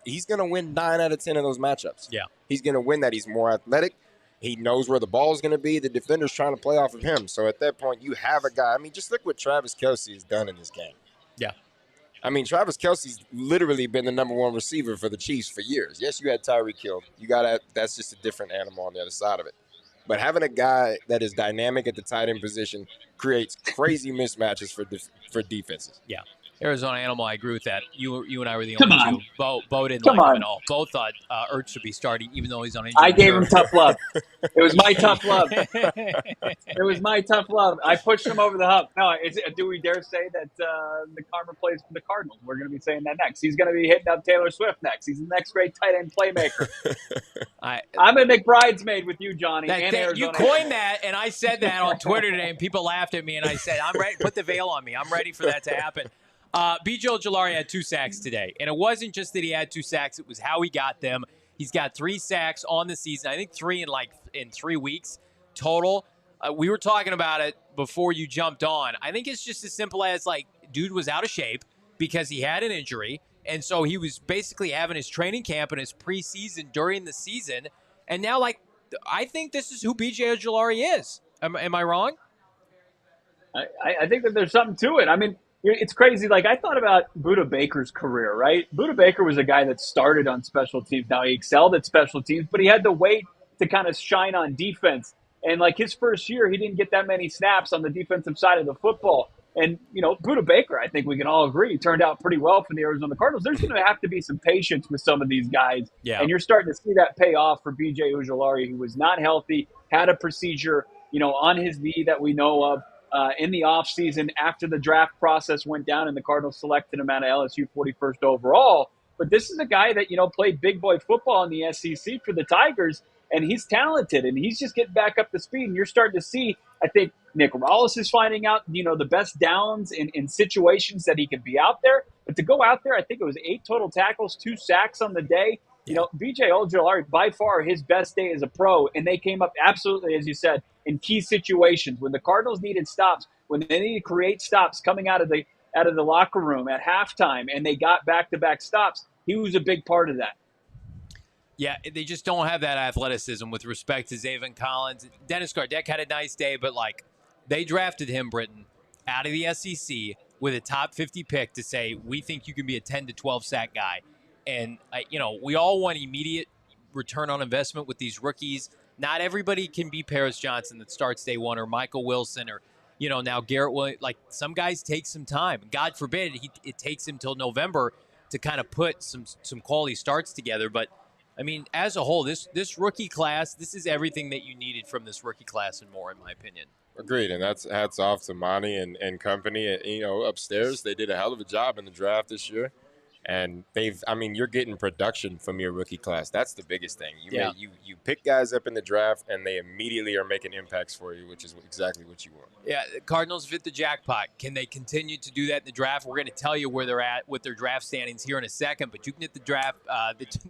He's going to win 9 out of 10 of those matchups. Yeah. He's going to win that. He's more athletic. He knows where the ball is going to be. The defender's trying to play off of him. So at that point, you have a guy. I mean, just look what Travis Kelce has done in this game. Yeah. I mean, Travis Kelce's literally been the number 1 receiver for the Chiefs for years. Yes, you had Tyreek Hill. That's just a different animal on the other side of it. But having a guy that is dynamic at the tight end position creates crazy mismatches for defenses. Yeah. Arizona Animal, I agree with that. You and I were the only two. Bo didn't like him at all. Bo thought Ertz should be starting, even though he's on injury. I gave him tough love. It was my tough love. It was my tough love. I pushed him over the hump. No, do we dare say that the Karma plays for the Cardinals? We're going to be saying that next. He's going to be hitting up Taylor Swift next. He's the next great tight end playmaker. I'm a McBridesmaid with you, Johnny. You coined that, and I said that on Twitter today, and people laughed at me, and I said, I'm ready. Put the veil on me. I'm ready for that to happen. BJ Ojulari had 2 sacks today, and it wasn't just that he had 2 sacks. It was how he got them. He's got 3 sacks on the season. I think 3 in 3 weeks total. We were talking about it before you jumped on. I think it's just as simple as, dude was out of shape because he had an injury, and so he was basically having his training camp and his preseason during the season. And now, I think this is who BJ Ojulari is. Am I wrong? I think that there's something to it. I mean, it's crazy. I thought about Budda Baker's career, right? Budda Baker was a guy that started on special teams. Now, he excelled at special teams, but he had to wait to kind of shine on defense. And, his first year, he didn't get that many snaps on the defensive side of the football. And, Budda Baker, I think we can all agree, turned out pretty well for the Arizona Cardinals. There's going to have to be some patience with some of these guys. Yeah. And you're starting to see that pay off for BJ Ojulari, who was not healthy, had a procedure, on his knee that we know of. In the offseason, after the draft process went down and the Cardinals selected him out of LSU 41st overall, But this is a guy that, played big boy football in the SEC for the Tigers, and he's talented, and he's just getting back up to speed. And you're starting to see, I think, Nick Rallis is finding out, the best downs in situations that he can be out there. But to go out there, I think it was 8 total tackles, 2 sacks on the day. BJ Ojulari, by far his best day as a pro, and they came up absolutely, as you said, in key situations. When the Cardinals needed stops, when they needed to create stops coming out of the locker room at halftime, and they got back-to-back stops, he was a big part of that. Yeah, they just don't have that athleticism with respect to Zaven Collins. Dennis Gardeck had a nice day, but, they drafted him, Brittan, out of the SEC with a top 50 pick to say, we think you can be a 10 to 12 sack guy. And, we all want immediate return on investment with these rookies. Not everybody can be Paris Johnson that starts day one, or Michael Wilson, or, now Garrett Williams. Some guys take some time. God forbid it takes him till November to kind of put some quality starts together. But, as a whole, this rookie class, this is everything that you needed from this rookie class and more, in my opinion. Agreed, and that's hats off to Monty and company. Upstairs, they did a hell of a job in the draft this year. And you're getting production from your rookie class. That's the biggest thing. You pick guys up in the draft, and they immediately are making impacts for you, which is exactly what you want. Yeah, the Cardinals have hit the jackpot. Can they continue to do that in the draft? We're going to tell you where they're at with their draft standings here in a second, but you can hit the draft,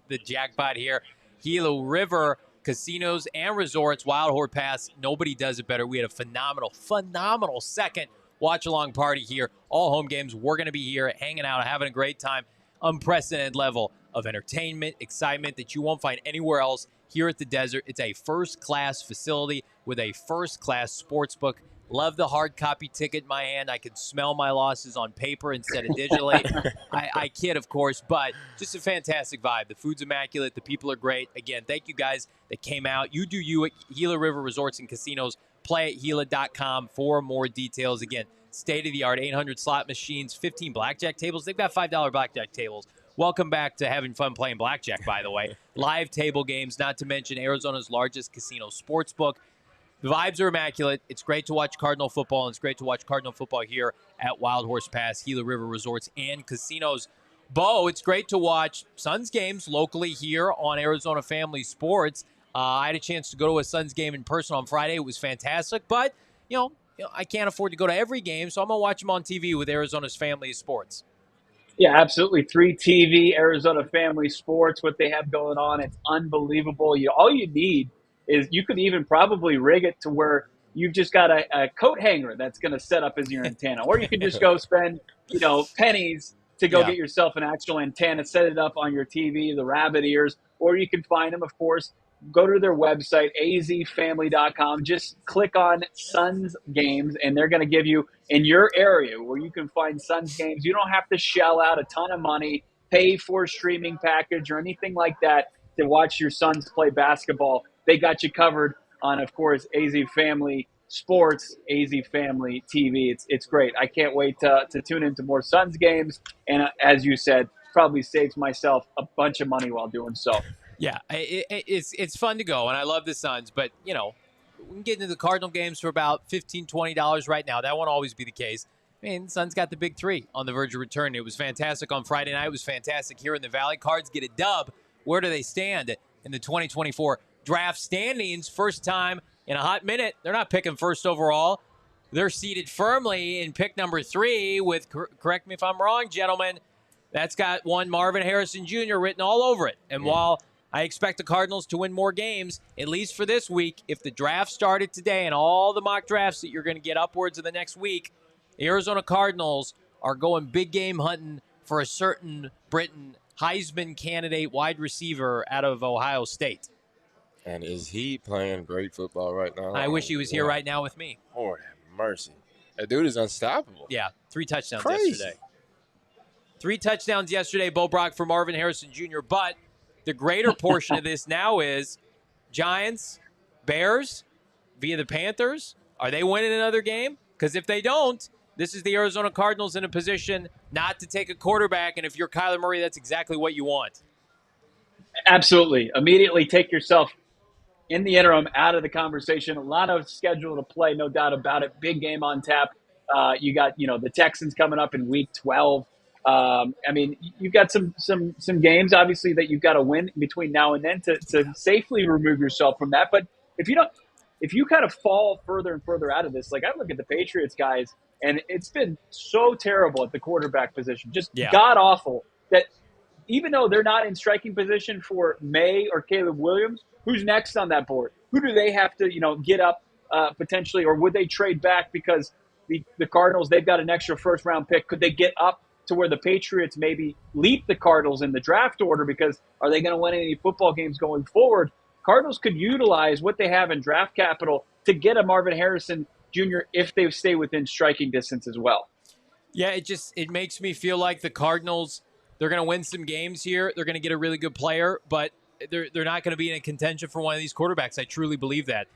the jackpot here. Gila River Casinos and Resorts, Wild Horse Pass. Nobody does it better. We had a phenomenal second watch-along party here. All home games. We're going to be here hanging out, having a great time. Unprecedented level of entertainment, excitement that you won't find anywhere else here at the Desert. It's a first-class facility with a first-class sports book. Love the hard copy ticket in my hand. I can smell my losses on paper instead of digitally. I kid, of course, but just a fantastic vibe. The food's immaculate. The people are great. Again, thank you guys that came out. You do you at Gila River Resorts and Casinos. Play at Gila.com for more details. Again, state-of-the-art 800 slot machines, 15 blackjack tables. They've got $5 blackjack tables. Welcome back to having fun playing blackjack, by the way. Live table games, not to mention Arizona's largest casino sports book. The vibes are immaculate. It's great to watch Cardinal football, and it's great to watch Cardinal football here at Wild Horse Pass, Gila River Resorts, and Casinos. Bo, it's great to watch Suns games locally here on Arizona Family Sports. I had a chance to go to a Suns game in person on Friday. It was fantastic, but, I can't afford to go to every game, so I'm going to watch them on TV with Arizona's Family Sports. Yeah, absolutely. 3TV, Arizona Family Sports, what they have going on, it's unbelievable. All you need is you could even probably rig it to where you've just got a coat hanger that's going to set up as your antenna. Or you can just go spend, pennies to go get yourself an actual antenna, set it up on your TV, the rabbit ears. Or you can find them, of course, go to their website, azfamily.com. Just click on Suns games, and they're going to give you, in your area where you can find Suns games, you don't have to shell out a ton of money, pay for a streaming package or anything like that to watch your Suns play basketball. They got you covered on, of course, AZ Family Sports, AZ Family TV. It's great. I can't wait to tune into more Suns games. And as you said, probably saves myself a bunch of money while doing so. Yeah, it's fun to go, and I love the Suns. But, we can get into the Cardinal games for about $15, $20 right now. That won't always be the case. The Suns got the big three on the verge of return. It was fantastic on Friday night. It was fantastic here in the Valley. Cards get a dub. Where do they stand in the 2024 draft standings? First time in a hot minute. They're not picking first overall. They're seated firmly in pick number 3 with, correct me if I'm wrong, gentlemen, that's got one Marvin Harrison Jr. written all over it. And while I expect the Cardinals to win more games, at least for this week, if the draft started today and all the mock drafts that you're going to get upwards of the next week, the Arizona Cardinals are going big game hunting for a certain Brittan Heisman candidate wide receiver out of Ohio State. And is he playing great football right now? I wish he was here right now with me. Lord have mercy. That dude is unstoppable. Yeah, 3 touchdowns yesterday. 3 touchdowns yesterday, Bo Brock for Marvin Harrison Jr. But the greater portion of this now is Giants, Bears, via the Panthers. Are they winning another game? Because if they don't, this is the Arizona Cardinals in a position not to take a quarterback. And if you're Kyler Murray, that's exactly what you want. Absolutely. Immediately take yourself in the interim out of the conversation. A lot of schedule to play, no doubt about it. Big game on tap. You got, the Texans coming up in week 12. I mean, you've got some games, obviously, that you've got to win between now and then to safely remove yourself from that. But if you kind of fall further and further out of this, like I look at the Patriots guys, and it's been so terrible at the quarterback position, just god awful, that even though they're not in striking position for May or Caleb Williams, who's next on that board? Who do they have to, get up potentially, or would they trade back because the Cardinals, they've got an extra first-round pick? Could they get up to where the Patriots maybe leap the Cardinals in the draft order, because are they going to win any football games going forward? Cardinals could utilize what they have in draft capital to get a Marvin Harrison Jr. if they stay within striking distance as well. Yeah, it makes me feel like the Cardinals, they're going to win some games here. They're going to get a really good player, but they're not going to be in a contention for one of these quarterbacks. I truly believe that.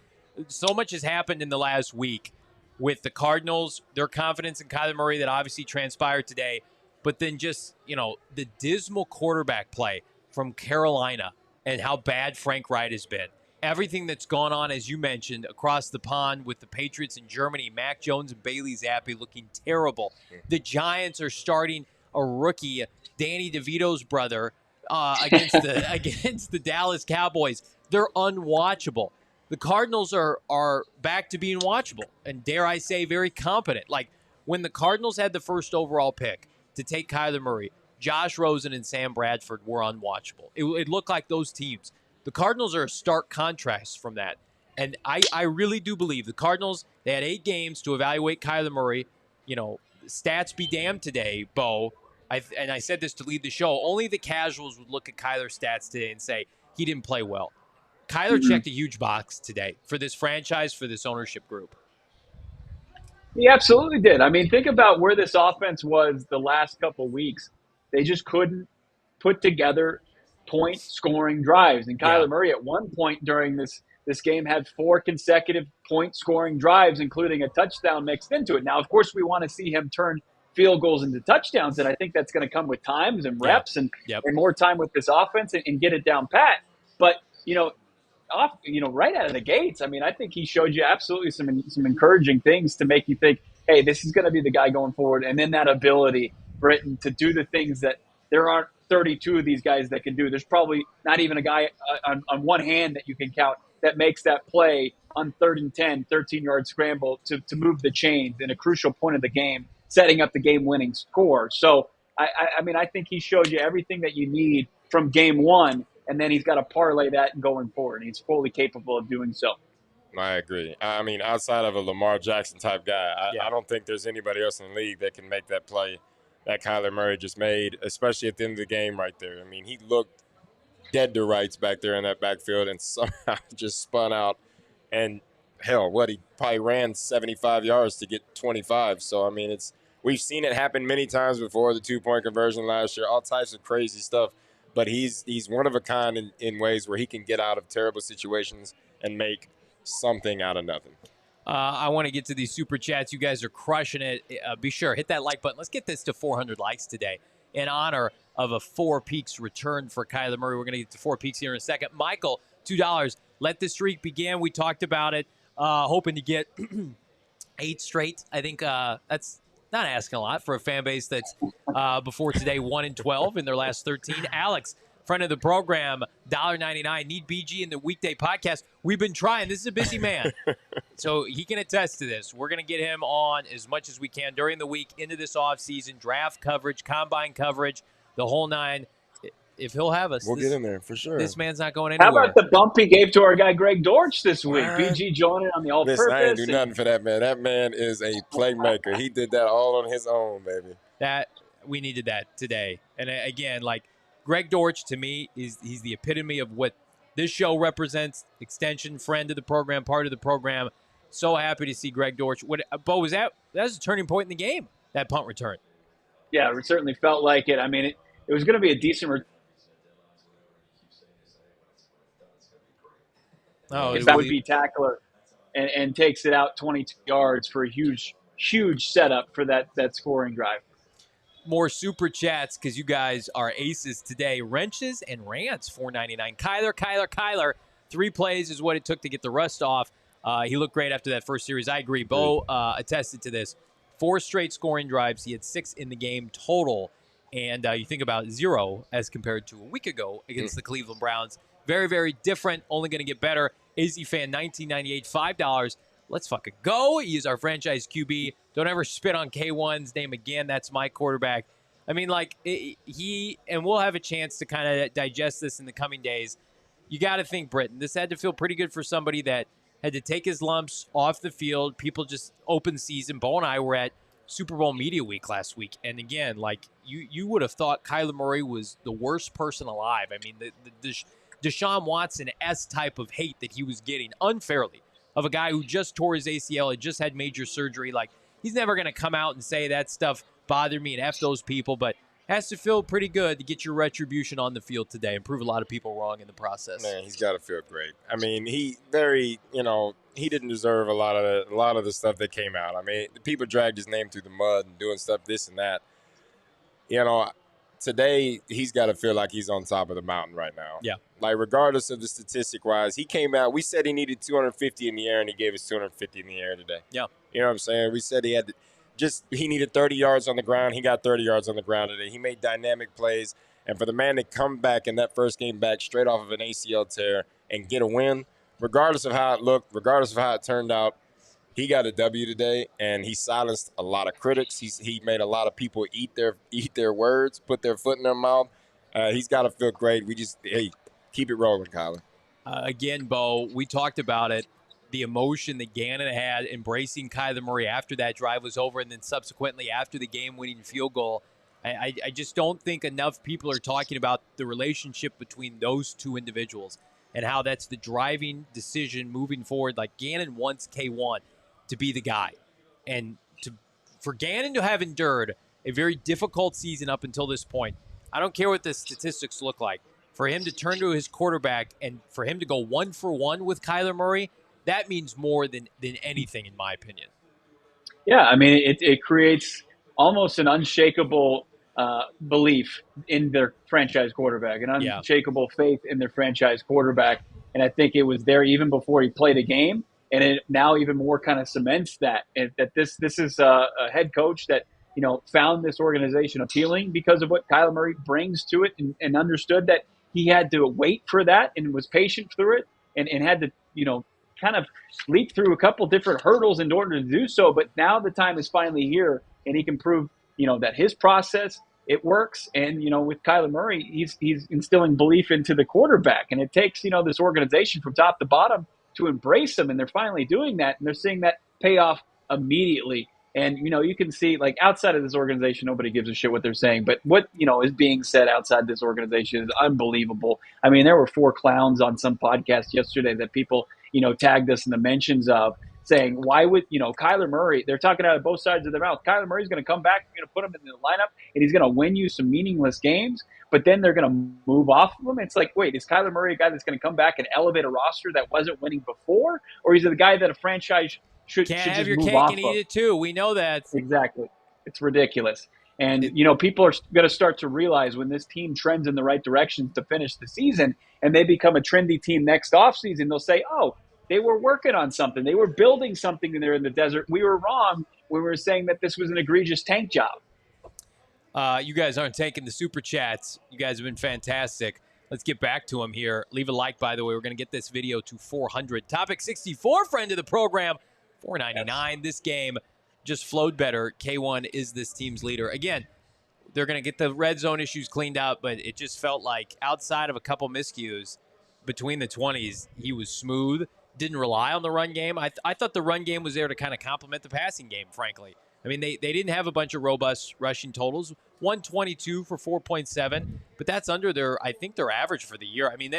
So much has happened in the last week with the Cardinals, their confidence in Kyler Murray that obviously transpired today, but then just, the dismal quarterback play from Carolina and how bad Frank Wright has been. Everything that's gone on, as you mentioned, across the pond with the Patriots in Germany, Mac Jones and Bailey Zappi looking terrible. The Giants are starting a rookie, Danny DeVito's brother, against the Dallas Cowboys. They're unwatchable. The Cardinals are back to being watchable and, dare I say, very competent. Like when the Cardinals had the first overall pick to take Kyler Murray, Josh Rosen and Sam Bradford were unwatchable. It looked like those teams. The Cardinals are a stark contrast from that. And I really do believe the Cardinals, they had 8 games to evaluate Kyler Murray. Stats be damned today, Bo. And I said this to lead the show. Only the casuals would look at Kyler's stats today and say he didn't play well. Kyler checked a huge box today for this franchise, for this ownership group. He absolutely did. I mean, think about where this offense was the last couple of weeks. They just couldn't put together point-scoring drives. And Kyler Murray, at one point during this game, had 4 consecutive point-scoring drives, including a touchdown mixed into it. Now, of course, we want to see him turn field goals into touchdowns, and I think that's going to come with times and reps and more time with this offense and get it down pat. But, right out of the gates, I mean, I think he showed you absolutely some encouraging things to make you think, hey, this is going to be the guy going forward. And then that ability, Brittan, to do the things that there aren't 32 of these guys that can do. There's probably not even a guy on one hand that you can count that makes that play on 3rd and 10, 13-yard scramble to move the chains in a crucial point of the game, setting up the game-winning score. So, I mean, I think he showed you everything that you need from game one, and then he's got to parlay that going forward, and he's fully capable of doing so. I agree. I mean, outside of a Lamar Jackson type guy, I don't think there's anybody else in the league that can make that play that Kyler Murray just made, especially at the end of the game right there. I mean, he looked dead to rights back there in that backfield and somehow just spun out. And, hell, he probably ran 75 yards to get 25. So, I mean, we've seen it happen many times before, the 2-point conversion last year, all types of crazy stuff. But he's one of a kind in ways where he can get out of terrible situations and make something out of nothing. I want to get to these super chats. You guys are crushing it. Be sure, hit that like button. Let's get this to 400 likes today in honor of a 4 Peaks return for Kyler Murray. We're going to get to 4 Peaks here in a second. Michael, $2. Let the streak begin. We talked about it. Hoping to get 8 straight. I think that's not asking a lot for a fan base that's before today 1-12 in their last 13. Alex, friend of the program, $1.99. Need BG in the weekday podcast. We've been trying. This is a busy man. So he can attest to this. We're going to get him on as much as we can during the week into this offseason, draft coverage, combine coverage, the whole 9. If he'll have us, we'll get in there for sure. This man's not going anywhere. How about the bump he gave to our guy Greg Dortch this week? BG joining on the all-purpose. Listen, I ain't do nothing for that man. That man is a playmaker. He did that all on his own, baby. We needed that today. And again, like Greg Dortch to me he's the epitome of what this show represents. Extension, friend of the program, part of the program. So happy to see Greg Dortch. Bo, that was a turning point in the game, that punt return. Yeah, it certainly felt like it. I mean, it was going to be a decent return. If that would be tackler and takes it out 22 yards for a huge setup for that scoring drive. More super chats because you guys are aces today. Wrenches and rants, $4.99. Kyler. 3 plays is what it took to get the rust off. He looked great after that first series. I agree. Bo attested to this. 4 straight scoring drives. He had 6 in the game total. And you think about 0 as compared to a week ago against the Cleveland Browns. Very, very different. Only going to get better. AZ Fan 1998, $5. Let's fucking go. He's our franchise QB. Don't ever spit on K1's name again. That's my quarterback. I mean, like, and we'll have a chance to kind of digest this in the coming days. You got to think, Brittan, this had to feel pretty good for somebody that had to take his lumps off the field. People just open season. Bo and I were at Super Bowl Media Week last week. And again, like, you would have thought Kyler Murray was the worst person alive. I mean, the Deshaun Watson-esque type of hate that he was getting unfairly of a guy who just tore his ACL, had just had major surgery. Like, he's never going to come out and say that stuff bothered me and F those people, but has to feel pretty good to get your retribution on the field today and prove a lot of people wrong in the process. Man, he's got to feel great. I mean, he didn't deserve a lot of the stuff that came out. I mean, the people dragged his name through the mud and doing stuff, this and that. You know, today he's got to feel like he's on top of the mountain right now. Yeah. Like, regardless of the statistic-wise, he came out. We said he needed 250 in the air, and he gave us 250 in the air today. Yeah. You know what I'm saying? We said he needed 30 yards on the ground. He got 30 yards on the ground today. He made dynamic plays. And for the man to come back in that first game back straight off of an ACL tear and get a win, regardless of how it looked, regardless of how it turned out, he got a W today, and he silenced a lot of critics. He made a lot of people eat their words, put their foot in their mouth. He's got to feel great. Keep it rolling, Kyler. Again, Bo, we talked about it. The emotion that Gannon had embracing Kyler Murray after that drive was over, and then subsequently after the game-winning field goal. I just don't think enough people are talking about the relationship between those two individuals and how that's the driving decision moving forward. Like, Gannon wants K1 to be the guy. And for Gannon to have endured a very difficult season up until this point, I don't care what the statistics look like. For him to turn to his quarterback and for him to go 1-for-1 with Kyler Murray, that means more than anything, in my opinion. Yeah, I mean, it creates almost an unshakable belief in their franchise quarterback, an unshakable faith in their franchise quarterback. And I think it was there even before he played a game, and it now even more kind of cements that this is a head coach that, you know, found this organization appealing because of what Kyler Murray brings to it, and understood that he had to wait for that and was patient through it, and had to, you know, kind of leap through a couple different hurdles in order to do so. But now the time is finally here, and he can prove, you know, that his process, it works. And, you know, with Kyler Murray, he's instilling belief into the quarterback, and it takes, you know, this organization from top to bottom to embrace him, and they're finally doing that, and they're seeing that pay off immediately. And, you know, you can see, like, outside of this organization, nobody gives a shit what they're saying. But what, you know, is being said outside this organization is unbelievable. I mean, there were 4 clowns on some podcast yesterday that people, you know, tagged us in the mentions of, saying, why would, you know, Kyler Murray, they're talking out of both sides of their mouth. Kyler Murray's going to come back, you're going to put him in the lineup, and he's going to win you some meaningless games, but then they're going to move off of him. It's like, wait, is Kyler Murray a guy that's going to come back and elevate a roster that wasn't winning before? Or is it the guy that a franchise should Can't just have your move cake off and of? eat it too. We know that. Exactly. It's ridiculous. And, you know, people are going to start to realize when this team trends in the right direction to finish the season, and they become a trendy team next offseason, they'll say, oh, they were working on something. They were building something there in the desert. We were wrong when we were saying that this was an egregious tank job. You guys aren't taking the super chats. You guys have been fantastic. Let's get back to them here. Leave a like, by the way. We're going to get this video to 400. Topic 64, friend of the program, $4.99. This game just flowed better. K1 is this team's leader. Again, they're going to get the red zone issues cleaned up, but it just felt like outside of a couple miscues between the 20s, he was smooth. Didn't rely on the run game. I thought the run game was there to kind of complement the passing game, frankly. I mean, they didn't have a bunch of robust rushing totals. 122 for 4.7, but that's under their average for the year. I mean,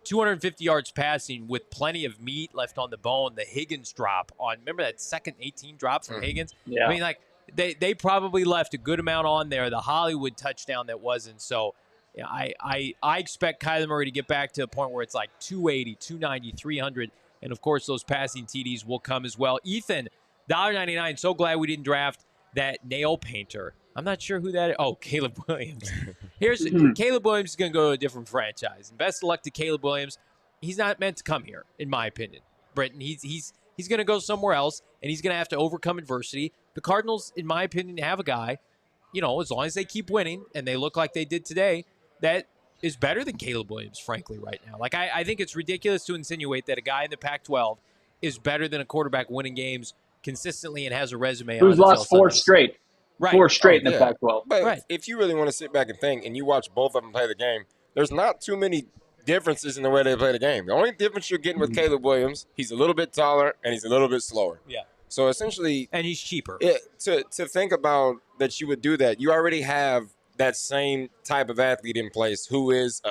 250 yards passing with plenty of meat left on the bone. The Higgins drop remember that second 18 drop from Higgins? Yeah. I mean, like, they probably left a good amount on there. The Hollywood touchdown that wasn't. So yeah, I expect Kyler Murray to get back to a point where it's like 280, 290, 300. And, of course, those passing TDs will come as well. Ethan, $1.99. So glad we didn't draft that nail painter. I'm not sure who that is. Oh, Caleb Williams. Caleb Williams is going to go to a different franchise. And best of luck to Caleb Williams. He's not meant to come here, in my opinion. Brittan, he's going to go somewhere else, and he's going to have to overcome adversity. The Cardinals, in my opinion, have a guy as long as they keep winning and they look like they did today, that is better than Caleb Williams, frankly, right now. Like, I think it's ridiculous to insinuate that a guy in the Pac-12 is better than a quarterback winning games consistently and has a resume who's on lost four straight. Right. 4 straight in the Pac-12. But if you really want to sit back and think and you watch both of them play the game, there's not too many differences in the way they play the game. The only difference you're getting with Caleb Williams, he's a little bit taller and he's a little bit slower. Yeah. So essentially, and he's cheaper. To think about that you would do that, you already have that same type of athlete in place who is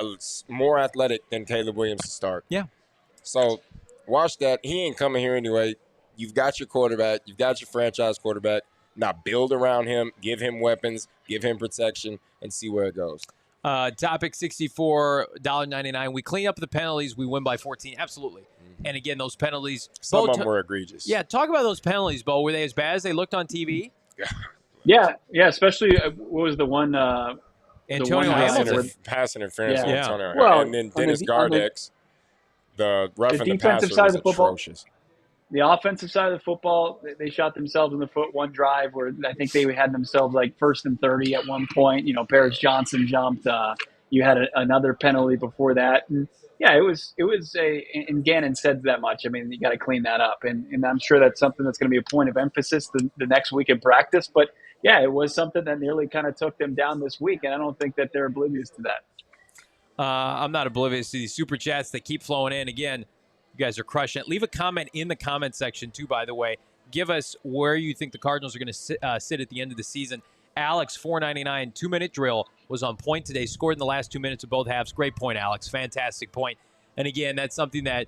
more athletic than Caleb Williams to start. Yeah. So watch that. He ain't coming here anyway. You've got your quarterback. You've got your franchise quarterback. Now build around him, give him weapons, give him protection, and see where it goes. Topic $64, $1.99. We clean up the penalties. We win by 14. Absolutely. Mm-hmm. And again, those penalties. Some of them were egregious. Yeah, talk about those penalties, Bo. Were they as bad as they looked on TV? Yeah, especially what was the one? Antonio Hamilton. Pass interference on Antonio. Well, and then Dennis Gardex, the roughing the defensive passer, side was of the football. atrocious. The offensive side of the football, they shot themselves in the foot one drive where I think they had themselves like 1st and 30 at one point. Paris Johnson jumped. You had another penalty before that. And yeah, it was and Gannon said that much. I mean, you got to clean that up. And I'm sure that's something that's going to be a point of emphasis the next week in practice. But yeah, it was something that nearly kind of took them down this week. And I don't think that they're oblivious to that. I'm not oblivious to these super chats that keep flowing in. Again, you guys are crushing it. Leave a comment in the comment section, too, by the way. Give us where you think the Cardinals are going to sit at the end of the season. Alex, 499, 2-minute drill, was on point today. Scored in the last 2 minutes of both halves. Great point, Alex. Fantastic point. And, again, that's something that,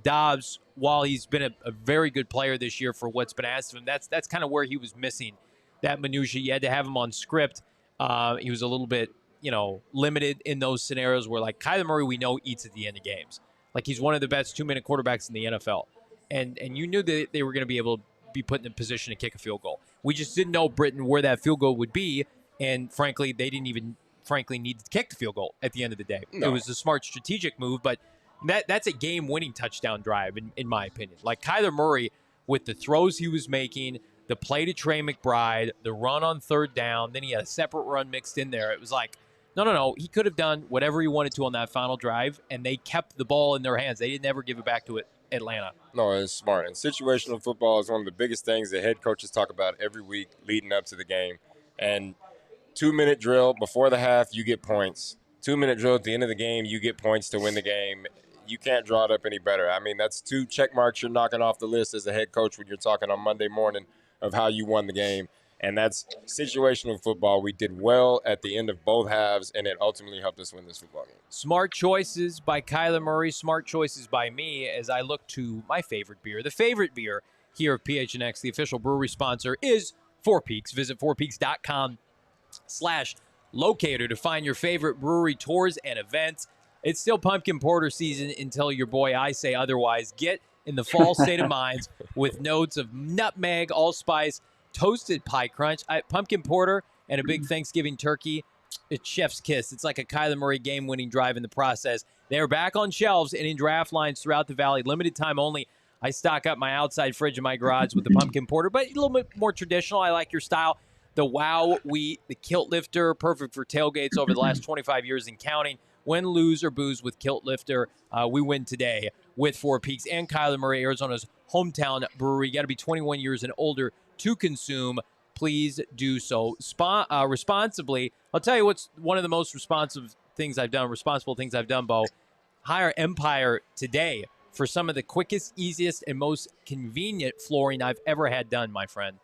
Dobbs, while he's been a very good player this year for what's been asked of him, that's kind of where he was missing that minutia. You had to have him on script. He was a little bit, limited in those scenarios where, like, Kyler Murray, we know, eats at the end of games. Like, he's one of the best 2-minute quarterbacks in the NFL. And you knew that they were going to be able to be put in a position to kick a field goal. We just didn't know, Brittan, where that field goal would be. And, frankly, they didn't even, need to kick the field goal at the end of the day. No. It was a smart strategic move, but that's a game-winning touchdown drive, in my opinion. Like, Kyler Murray, with the throws he was making, the play to Trey McBride, the run on 3rd down, then he had a separate run mixed in there. It was like, no. He could have done whatever he wanted to on that final drive, and they kept the ball in their hands. They didn't ever give it back to Atlanta. No, it's smart. And situational football is one of the biggest things that head coaches talk about every week leading up to the game. And 2-minute drill before the half, you get points. 2-minute drill at the end of the game, you get points to win the game. You can't draw it up any better. I mean, that's 2 check marks you're knocking off the list as a head coach when you're talking on Monday morning of how you won the game. And that's situational football. We did well at the end of both halves, and it ultimately helped us win this football game. Smart choices by Kyler Murray, smart choices by me as I look to my favorite beer. The favorite beer here of PHNX, the official brewery sponsor, is Four Peaks. Visit fourpeaks.com/locator to find your favorite brewery tours and events. It's still pumpkin porter season until your boy I say otherwise. Get in the fall state of minds with notes of nutmeg, allspice, toasted pie crunch, pumpkin porter, and a big Thanksgiving turkey. It's chef's kiss. It's like a Kyler Murray game-winning drive in the process. They're back on shelves and in draft lines throughout the valley. Limited time only. I stock up my outside fridge in my garage with the pumpkin porter, but a little bit more traditional. I like your style. The Wow Wheat, the Kilt Lifter, perfect for tailgates over the last 25 years and counting. Win, lose, or booze with Kilt Lifter. We win today with Four Peaks and Kyler Murray, Arizona's hometown brewery. You got to be 21 years and older to consume. Please do so responsibly. I'll tell you what's one of the most responsible things I've done, Bo. Hire Empire today for some of the quickest, easiest, and most convenient flooring I've ever had done, my friend.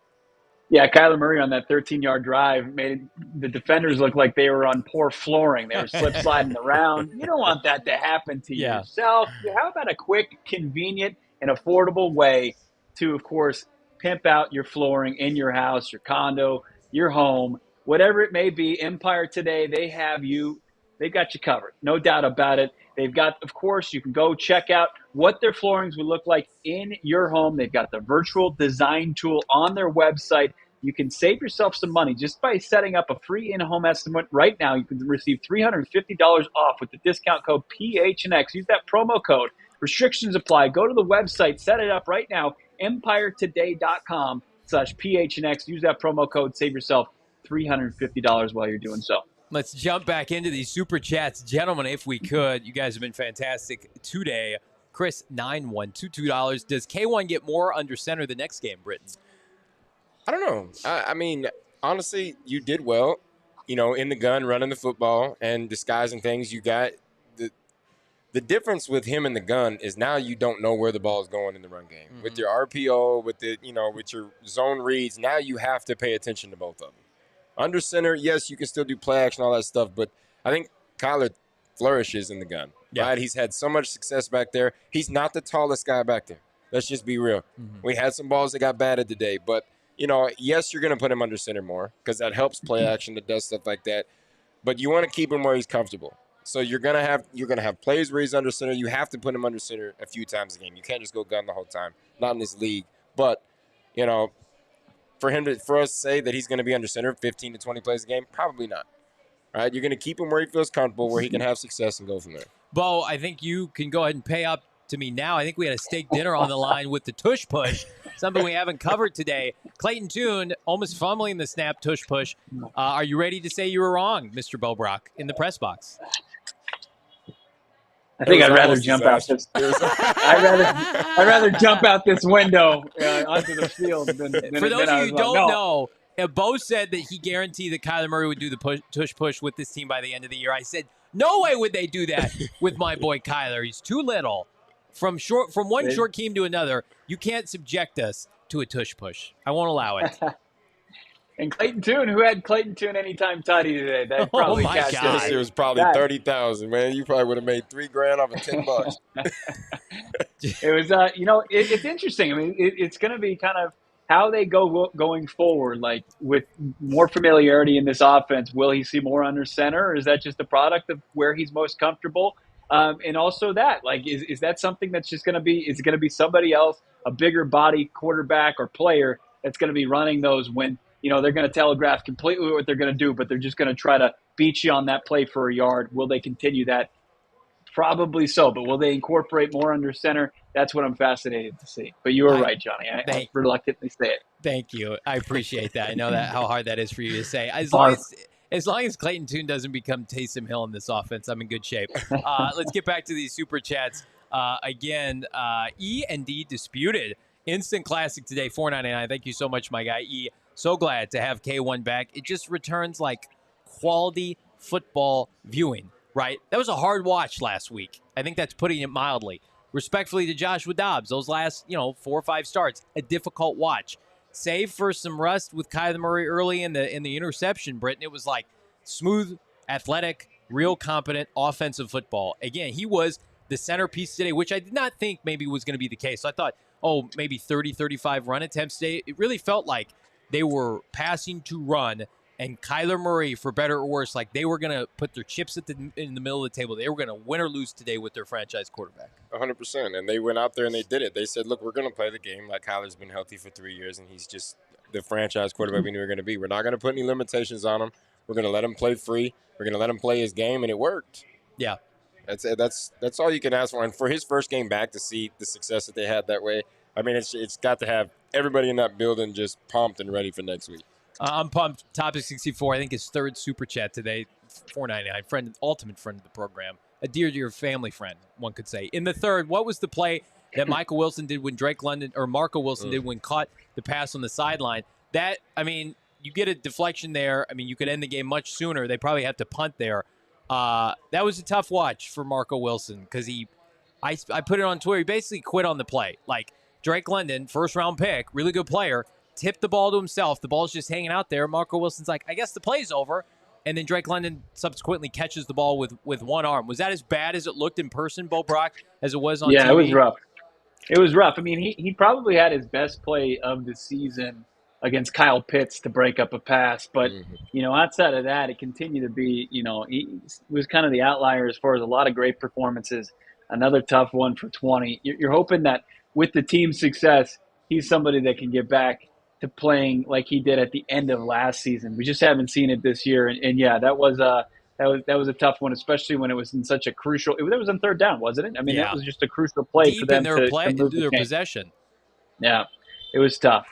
Yeah, Kyler Murray on that 13-yard drive made the defenders look like they were on poor flooring. They were slip-sliding around. You don't want that to happen to yourself. How about a quick, convenient, and affordable way to, of course, pimp out your flooring in your house, your condo, your home, whatever it may be. Empire today, they have you. They've got you covered. No doubt about it. They've got, of course, you can go check out what their floorings would look like in your home. They've got the virtual design tool on their website. You can save yourself some money just by setting up a free in-home estimate right now. You can receive $350 off with the discount code PHNX. Use that promo code. Restrictions apply. Go to the website. Set it up right now. EmpireToday.com/PHNX. Use that promo code. Save yourself $350 while you're doing so. Let's jump back into these super chats. Gentlemen, if we could, you guys have been fantastic today. Chris, $9,122. Does K1 get more under center the next game, Brittan? I don't know. I mean, honestly, you did well, in the gun, running the football and disguising things. You got the difference with him and the gun is now you don't know where the ball is going in the run game. Mm-hmm. With your RPO, with with your zone reads, now you have to pay attention to both of them. Under center, yes, you can still do play action, all that stuff, but I think Kyler flourishes in the gun. Yeah. Right? He's had so much success back there. He's not the tallest guy back there. Let's just be real. Mm-hmm. We had some balls that got batted today, but yes, you're going to put him under center more because that helps play action, that does stuff like that. But you want to keep him where he's comfortable. So you're gonna have plays where he's under center. You have to put him under center a few times a game. You can't just go gun the whole time. Not in this league. But for us to say that he's going to be under center 15 to 20 plays a game, probably not. All right, you're going to keep him where he feels comfortable, where he can have success and go from there. Bo, I think you can go ahead and pay up to me now. I think we had a steak dinner on the line with the tush push, something we haven't covered today. Clayton Tune almost fumbling the snap tush push. Are you ready to say you were wrong, Mr. Bo Brock, in the press box? I think I'd rather jump out this. I'd rather jump out this window onto the field than For those of you who don't know, Bo said that he guaranteed that Kyler Murray would do the tush push with this team by the end of the year. I said, no way would they do that with my boy Kyler. He's too little. From one short team to another, you can't subject us to a tush push. I won't allow it. And Clayton Tune, who had Clayton Tune anytime Toddy today? That probably God. It was probably 30,000, man. You probably would have made $3,000 off of $10. It was, it's interesting. I mean, it's going to be kind of how they going forward, like with more familiarity in this offense. Will he see more under center, or is that just a product of where he's most comfortable? And also that, like, is that something that's just going to be? Is it going to be somebody else, a bigger body quarterback or player that's going to be running those when? They're going to telegraph completely what they're going to do, but they're just going to try to beat you on that play for a yard. Will they continue that? Probably so, but will they incorporate more under center? That's what I'm fascinated to see. But you were right, Johnny. I reluctantly say it. Thank you. I appreciate that. I know that how hard that is for you to say. As long as Clayton Tune doesn't become Taysom Hill in this offense, I'm in good shape. Let's get back to these super chats. Again, E and D disputed. Instant classic today, $4.99. Thank you so much, my guy E. So glad to have K1 back. It just returns like quality football viewing, right? That was a hard watch last week. I think that's putting it mildly. Respectfully to Joshua Dobbs, those last, 4 or 5 starts, a difficult watch. Save for some rust with Kyler Murray early in the interception, Brittan. It was like smooth, athletic, real competent offensive football. Again, he was the centerpiece today, which I did not think maybe was going to be the case. So I thought, maybe 30, 35 run attempts today. It really felt like they were passing to run, and Kyler Murray, for better or worse, like they were going to put their chips in the middle of the table. They were going to win or lose today with their franchise quarterback. 100%, and they went out there and they did it. They said, look, we're going to play the game like Kyler's been healthy for 3 years, and he's just the franchise quarterback we knew we were going to be. We're not going to put any limitations on him. We're going to let him play free. We're going to let him play his game, and it worked. Yeah. That's all you can ask for. And for his first game back to see the success that they had that way, I mean, it's got to have everybody in that building just pumped and ready for next week. I'm pumped. Topic 64, I think his third super chat today, $4.99. Ultimate friend of the program. A dear family friend, one could say. In the third, what was the play that Michael Wilson did when Marco Wilson did when caught the pass on the sideline? That, I mean, you get a deflection there. I mean, you could end the game much sooner. They probably have to punt there. That was a tough watch for Marco Wilson because I put it on Twitter. He basically quit on the play. Like, Drake London, first-round pick, really good player, tipped the ball to himself. The ball's just hanging out there. Marco Wilson's like, I guess the play's over. And then Drake London subsequently catches the ball with one arm. Was that as bad as it looked in person, Bo Brock, as it was on TV? Yeah, it was rough. It was rough. I mean, he probably had his best play of the season against Kyle Pitts to break up a pass. But, outside of that, it continued to be, he was kind of the outlier as far as a lot of great performances. Another tough one for 20. You're hoping that with the team's success, he's somebody that can get back to playing like he did at the end of last season. We just haven't seen it this year. And yeah, that was a tough one, especially when it was in such a crucial – it was on third down, wasn't it? I mean, that was just a crucial play deep for them in their to move their possession. Yeah, it was tough.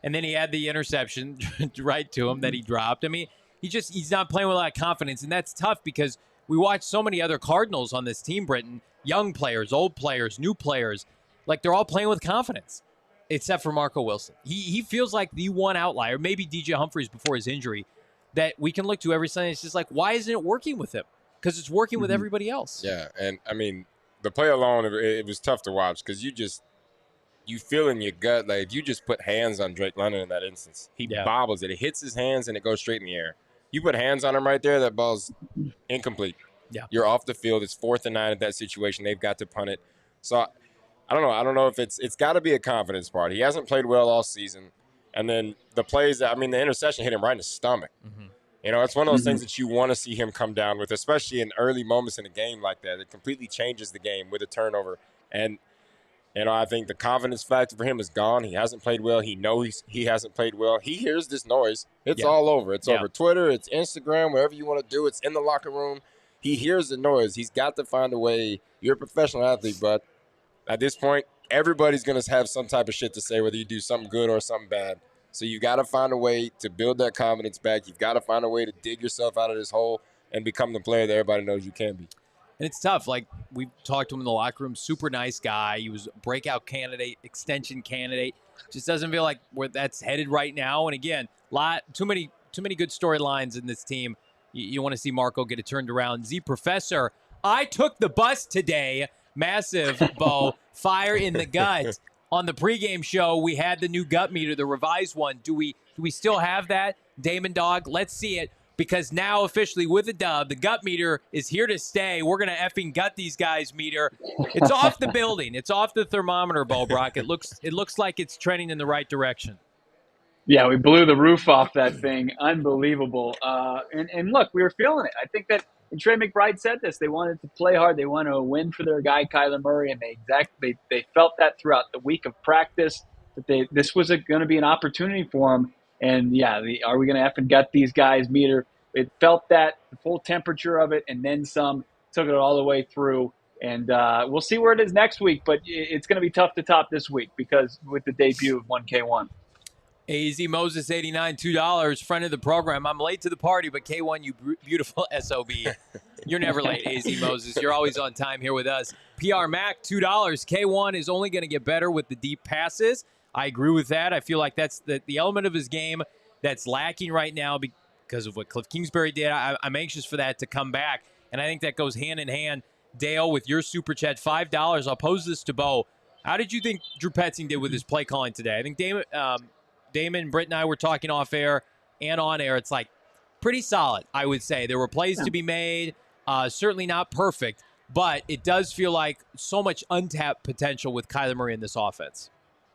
And then he had the interception right to him that he dropped. I mean, he's not playing with a lot of confidence, and that's tough because we watch so many other Cardinals on this team, Brittan, young players, old players, new players, like they're all playing with confidence, except for Marco Wilson. He feels like the one outlier, maybe DJ Humphries before his injury, that we can look to every Sunday. It's just like, why isn't it working with him? Because it's working with everybody else. Yeah, and I mean, the play alone, it was tough to watch because you feel in your gut, like if you just put hands on Drake London in that instance, he bobbles it. It hits his hands and it goes straight in the air. You put hands on him right there, that ball's incomplete. Yeah. You're off the field. It's 4th and 9 at that situation. They've got to punt it. So I don't know. I don't know if it's got to be a confidence part. He hasn't played well all season. And then the plays, the interception hit him right in the stomach. You know, it's one of those things that you want to see him come down with, especially in early moments in a game like that. It completely changes the game with a turnover. And, you know, I think the confidence factor for him is gone. He hasn't played well. He knows he hasn't played well. He hears this noise. It's all over. It's over Twitter. It's Instagram, wherever you want to do. It's in the locker room. He hears the noise. He's got to find a way. You're a professional athlete, but at this point, everybody's going to have some type of shit to say, whether you do something good or something bad. So you got to find a way to build that confidence back. You've got to find a way to dig yourself out of this hole and become the player that everybody knows you can be. And it's tough. Like, we talked to him in the locker room. Super nice guy. He was a breakout candidate, extension candidate. Just doesn't feel like where that's headed right now. And again, too many good storylines in this team. You want to see Marco get it turned around. Z Professor, I took the bus today. Massive, Bo. Fire in the gut. On the pregame show, we had the new gut meter, the revised one. Do we still have that? Damon Dog, let's see it. Because now officially with a dub, the gut meter is here to stay. We're going to effing gut these guys meter. It's off the building. It's off the thermometer, Bo Brock. It looks like it's trending in the right direction. Yeah, we blew the roof off that thing. Unbelievable. And look, we were feeling it. I think that, and Trey McBride said this, they wanted to play hard. They wanted to win for their guy, Kyler Murray, and they felt that throughout the week of practice, that this was going to be an opportunity for them. And, are we going to effing gut these guys meter? It felt that, the full temperature of it, and then some, took it all the way through. And we'll see where it is next week, but it's going to be tough to top this week because with the debut of 1K1. AZ Moses, $89, $2, friend of the program. I'm late to the party, but K1, you beautiful SOB. You're never late, AZ Moses. You're always on time here with us. PR Mac, $2. K1 is only going to get better with the deep passes. I agree with that. I feel like that's the element of his game that's lacking right now because of what Cliff Kingsbury did. I'm anxious for that to come back, and I think that goes hand in hand. Dale, with your super chat, $5. I'll pose this to Bo. How did you think Drew Petzing did with his play calling today? I think Damon, Britt, and I were talking off air and on air. It's like pretty solid, I would say. There were plays to be made, certainly not perfect, but it does feel like so much untapped potential with Kyler Murray in this offense.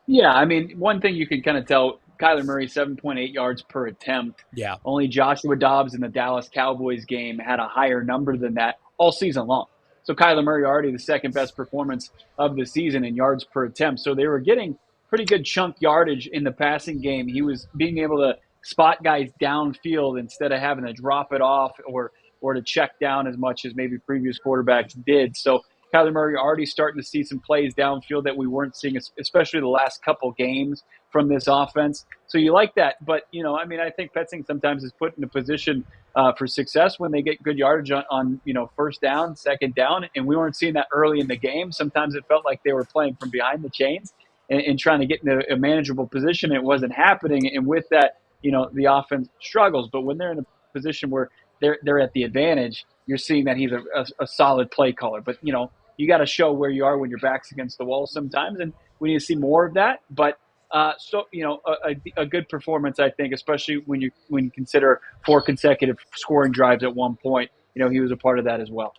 Yeah, I mean, one thing you can kind of tell, Kyler Murray, 7.8 yards per attempt. Yeah. Only Joshua Dobbs in the Dallas Cowboys game had a higher number than that all season long. So Kyler Murray already the second best performance of the season in yards per attempt. So they were getting pretty good chunk yardage in the passing game. He was being able to spot guys downfield instead of having to drop it off or to check down as much as maybe previous quarterbacks did. So Kyler Murray already starting to see some plays downfield that we weren't seeing, especially the last couple games from this offense. So you like that. But, I think Petzing sometimes is put in a position for success when they get good yardage on first down, second down. And we weren't seeing that early in the game. Sometimes it felt like they were playing from behind the chains and trying to get in a manageable position. It wasn't happening. And with that, the offense struggles. But when they're in a position where they're at the advantage, you're seeing that he's a solid play caller. But, you got to show where you are when your back's against the wall sometimes. And we need to see more of that. But a good performance, I think, especially when you consider 4 consecutive scoring drives at one point. He was a part of that as well.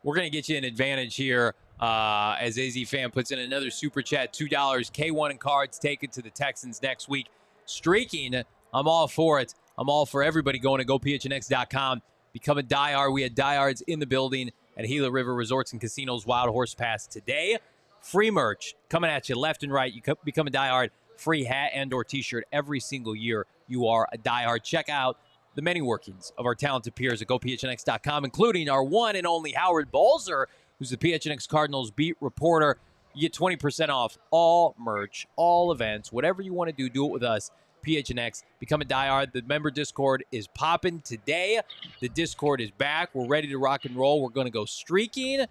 We're going to get you an advantage here as AZ Fan puts in another super chat, $2. K1 and Cards take it to the Texans next week. Streaking, I'm all for it. I'm all for everybody going to gophnx.com. Become a diehard. We had diehards in the building at Gila River Resorts and Casinos Wild Horse Pass today. Free merch coming at you left and right. You become a diehard. Free hat and or t-shirt every single year. You are a diehard. Check out the many workings of our talented peers at gophnx.com, including our one and only Howard Balzer, who's the PHNX Cardinals beat reporter. You get 20% off all merch, all events, whatever you want to do it with us. PHNX, become a diehard. The member Discord is popping today. The Discord is back. We're ready to rock and roll. We're going to go streaking.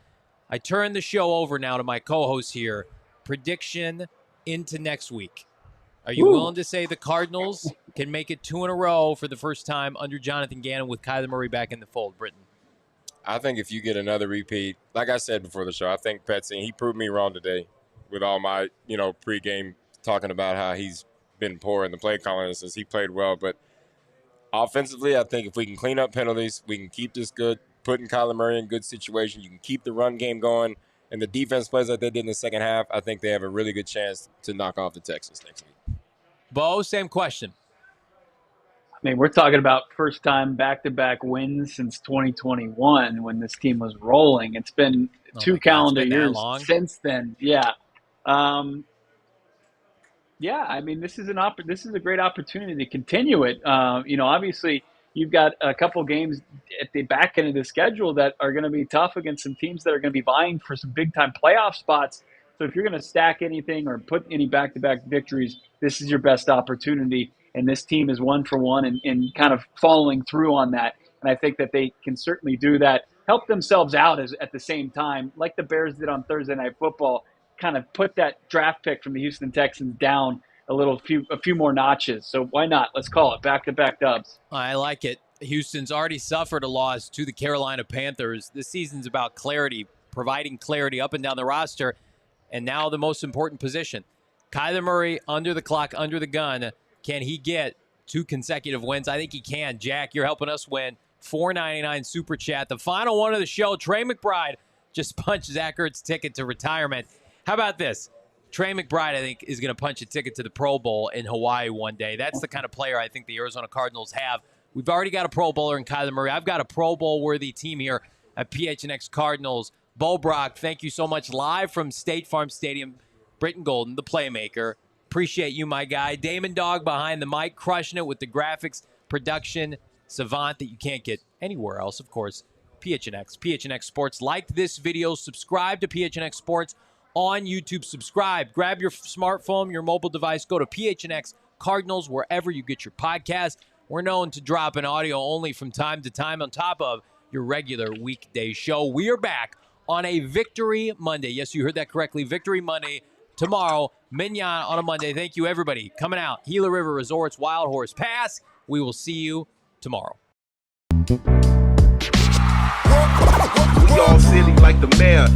I turn the show over now to my co-host here. Prediction into next week. Are you willing to say the Cardinals can make it 2 in a row for the first time under Jonathan Gannon with Kyler Murray back in the fold, Brittan? I think if you get another repeat, like I said before the show, I think Petsy, he proved me wrong today with all my, pregame talking about how he's been poor in the play calling since he played well. But offensively, I think if we can clean up penalties, we can keep this good, putting Kyler Murray in good situations. You can keep the run game going, and the defense plays like they did in the second half. I think they have a really good chance to knock off the Texans next week. Bo, same question. I mean, we're talking about first time back-to-back wins since 2021 when this team was rolling. It's been two calendar years since then. Yeah. Yeah, I mean, this is a great opportunity to continue it. Obviously, you've got a couple games at the back end of the schedule that are going to be tough against some teams that are going to be vying for some big-time playoff spots. So if you're going to stack anything or put any back-to-back victories, this is your best opportunity. And this team is 1 for 1 and kind of following through on that. And I think that they can certainly do that, help themselves out at the same time, like the Bears did on Thursday Night Football, kind of put that draft pick from the Houston Texans down a few more notches. So why not? Let's call it back-to-back dubs. I like it. Houston's already suffered a loss to the Carolina Panthers. This season's about clarity, providing clarity up and down the roster. And now the most important position. Kyler Murray under the clock, under the gun. Can he get 2 consecutive wins? I think he can. Jack, you're helping us win. $4.99 Super Chat. The final one of the show, Trey McBride just punched Zach Ertz's ticket to retirement. How about this? Trey McBride, I think, is going to punch a ticket to the Pro Bowl in Hawaii one day. That's the kind of player I think the Arizona Cardinals have. We've already got a Pro Bowler in Kyler Murray. I've got a Pro Bowl-worthy team here at PHNX Cardinals. Bo Brock, thank you so much. Live from State Farm Stadium, Brittan Golden, the playmaker. Appreciate you, my guy. Damon Dog behind the mic, crushing it with the graphics, production, savant that you can't get anywhere else, of course. PHNX Sports. Like this video. Subscribe to PHNX Sports on YouTube. Subscribe. Grab your smartphone, your mobile device. Go to PHNX Cardinals, wherever you get your podcast. We're known to drop an audio only from time to time on top of your regular weekday show. We are back on a Victory Monday. Yes, you heard that correctly. Victory Monday tomorrow. Mignon on a Monday. Thank you, everybody. Coming out. Gila River Resorts, Wild Horse Pass. We will see you tomorrow. We all silly like the mayor.